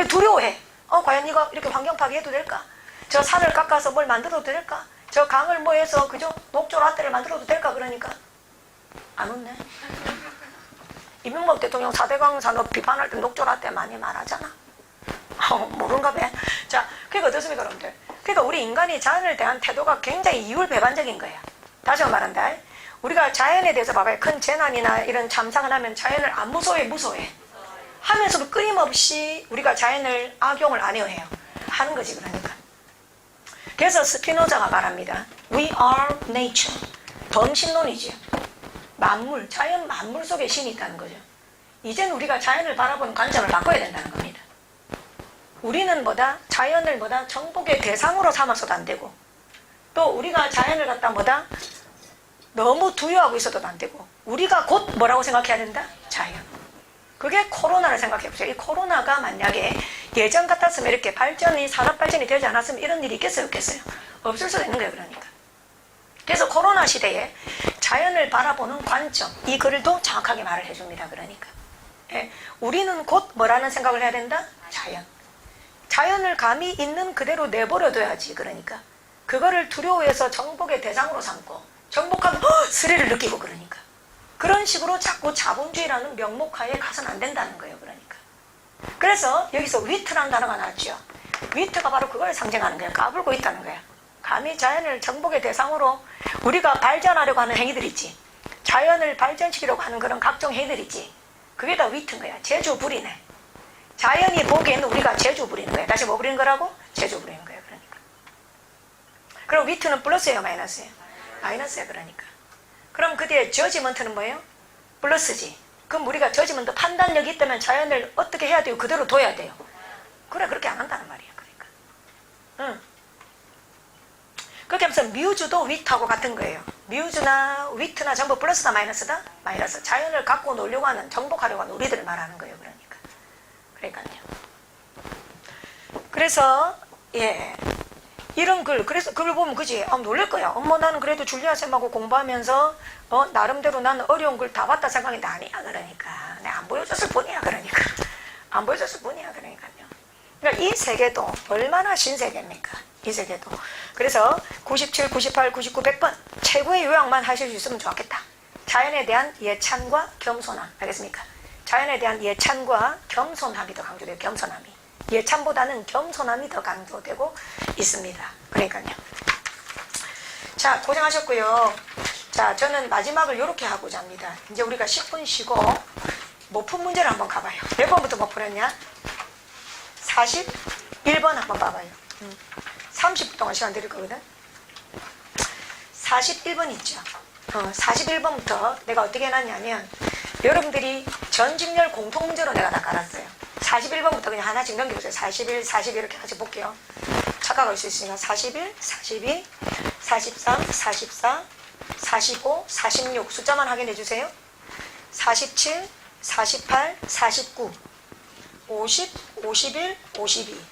두려워해. 과연 이거 이렇게 환경 파괴해도 될까? 저 산을 깎아서 뭘 만들어도 될까? 저 강을 뭐 해서 그저 녹조라떼를 만들어도 될까? 그러니까 안 웃네. 이명박 대통령 4대강 산업 비판할 때 녹조라떼 많이 말하잖아. 모른가 봐. 자, 그러니까 어떻습니까, 여러분들? 그러니까 우리 인간이 자연을 대한 태도가 굉장히 이율배반적인 거야. 다시 한번 말한다. 우리가 자연에 대해서 봐봐요. 큰 재난이나 이런 참상을 하면 자연을 안 무서워해. 하면서도 끊임없이 우리가 자연을 악용을 안 해요. 하는 거지, 그러니까. 그래서 스피노자가 말합니다. We are nature. 덤신론이지. 만물, 자연 만물 속에 신이 있다는 거죠. 이젠 우리가 자연을 바라보는 관점을 바꿔야 된다는 겁니다. 우리는 자연을 정복의 대상으로 삼아서도 안 되고, 또 우리가 자연을 갖다 너무 두려워하고 있어도 안 되고, 우리가 곧 뭐라고 생각해야 된다? 자연. 그게 코로나를 생각해 보세요. 이 코로나가 만약에 예전 같았으면 이렇게 산업 발전이 되지 않았으면 이런 일이 있겠어요? 없겠어요? 없을 수도 있는 거예요, 그러니까. 그래서 코로나 시대에 자연을 바라보는 관점, 이 글도 정확하게 말을 해줍니다, 그러니까. 예, 우리는 곧 뭐라는 생각을 해야 된다? 자연. 자연을 감히 있는 그대로 내버려둬야지, 그러니까. 그거를 두려워해서 정복의 대상으로 삼고, 정복하면 스릴을 느끼고, 그러니까. 그런 식으로 자꾸 자본주의라는 명목하에 가서는 안 된다는 거예요, 그러니까. 그래서 여기서 위트라는 단어가 나왔죠. 위트가 바로 그걸 상징하는 거예요. 까불고 있다는 거예요. 감히 자연을 정복의 대상으로 우리가 발전하려고 하는 행위들 있지. 자연을 발전시키려고 하는 그런 각종 행위들 있지. 그게 다 위트인 거야. 재주 부리네. 자연이 보기에는 우리가 재주 부리는 거야. 다시 뭐 부리는 거라고? 재주 부리는 거예요, 그러니까. 그럼 위트는 플러스예요, 마이너스예요? 마이너스예요, 그러니까. 그럼 그 뒤에 저지먼트는 뭐예요? 플러스지. 그럼 우리가 저지먼트 판단력이 있다면 자연을 어떻게 해야 돼요? 그대로 둬야 돼요. 그래, 그렇게 안 한다는 말이야, 그러니까. 응. 그렇게 하면서 뮤즈도 위트하고 같은 거예요. 뮤즈나 위트나 전부 플러스다, 마이너스다? 마이너스. 자연을 갖고 놀려고 하는, 정복하려고 하는 우리들을 말하는 거예요, 그러니까. 그러니까요. 그래서, 예. 이런 그래서 그걸 보면 그지? 놀랄 거야. 나는 그래도 줄리아 쌤하고 공부하면서, 나름대로 나는 어려운 글 다 봤다 생각했는데 아니야, 그러니까. 내가 안 보여줬을 뿐이야, 그러니까. 안 보여줬을 뿐이야, 그러니까요. 그러니까 이 세계도 얼마나 신세계입니까? 이 세계도. 그래서 97, 98, 99, 100번 최고의 요약만 하실 수 있으면 좋았겠다. 자연에 대한 예찬과 겸손함. 알겠습니까? 자연에 대한 예찬과 겸손함이 더 강조돼요. 겸손함이. 예찬보다는 겸손함이 더 강조되고 있습니다. 그러니까요. 자, 고생하셨고요. 자, 저는 마지막을 이렇게 하고자 합니다. 이제 우리가 10분 쉬고 못 푼 문제를 한번 가봐요. 몇 번부터 못 풀었냐? 41번 한번 봐봐요. 30분 동안 시간 드릴 거거든. 41번 있죠. 41번부터 내가 어떻게 해놨냐면 여러분들이 전직렬 공통문제로 내가 다 깔았어요. 41번부터 그냥 하나씩 넘겨보세요. 41, 42 이렇게 같이 볼게요. 착각할 수 있으니까 41, 42, 43, 44, 45, 46 숫자만 확인해 주세요. 47, 48, 49, 50, 51, 52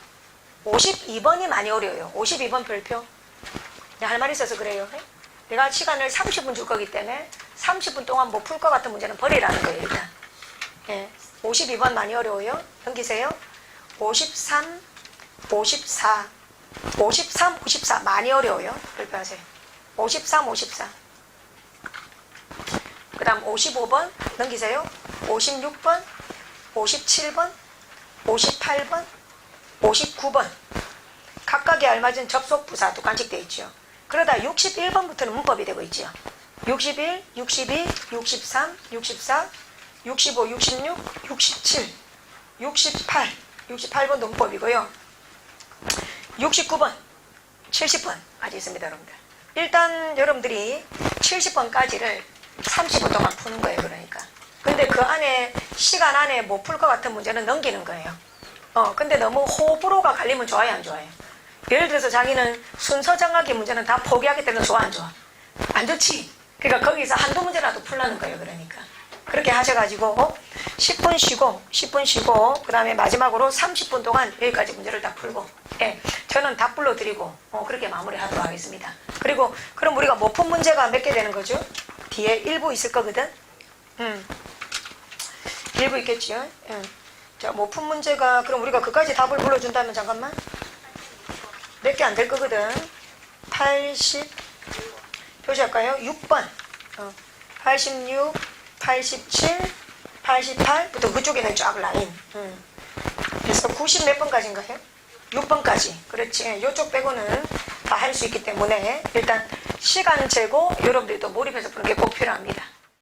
52번이 많이 어려워요. 52번 별표. 할 말이 있어서 그래요. 내가 시간을 30분 줄 거기 때문에 30분 동안 못 풀 것 같은 문제는 버리라는 거예요, 일단. 예, 52번 많이 어려워요. 넘기세요. 53, 54, 53, 54 많이 어려워요. 별표하세요. 53, 54. 그 다음 55번 넘기세요. 56번, 57번, 58번, 59번. 각각에 알맞은 접속 부사도 간직되어 있죠. 그러다 61번부터는 문법이 되고 있죠. 61, 62, 63, 64, 65, 66, 67, 68, 68번도 문법이고요. 69번, 70번까지 있습니다, 여러분들. 일단 여러분들이 70번까지를 30분 동안 푸는 거예요, 그러니까. 근데 그 안에, 시간 안에 못 풀 것 같은 문제는 넘기는 거예요. 근데 너무 호불호가 갈리면 좋아요, 안 좋아요? 예를 들어서 자기는 순서 정하기 문제는 다 포기하기 때문에 좋아, 안 좋아? 안 좋지? 그러니까 거기서 한두 문제라도 풀라는 거예요, 그러니까. 그렇게 하셔가지고 10분 쉬고 그 다음에 마지막으로 30분 동안 여기까지 문제를 다 풀고, 예, 저는 다 불러드리고 그렇게 마무리하도록 하겠습니다. 그리고 그럼 우리가 못 푼 문제가 몇 개 되는 거죠? 뒤에 일부 있을 거거든. 일부 있겠지요. 자, 못 푼 문제가, 그럼 우리가 그까지 답을 불러준다면, 잠깐만, 몇 개 안 될 거거든. 80, 표시할까요? 6번, 86, 87, 88부터 그쪽에는 쫙 라인. 그래서 90 몇 번까지인가요? 6번까지. 그렇지. 이쪽 빼고는 다 할 수 있기 때문에 일단 시간 재고 여러분들도 몰입해서 푸는 게 꼭 필요합니다.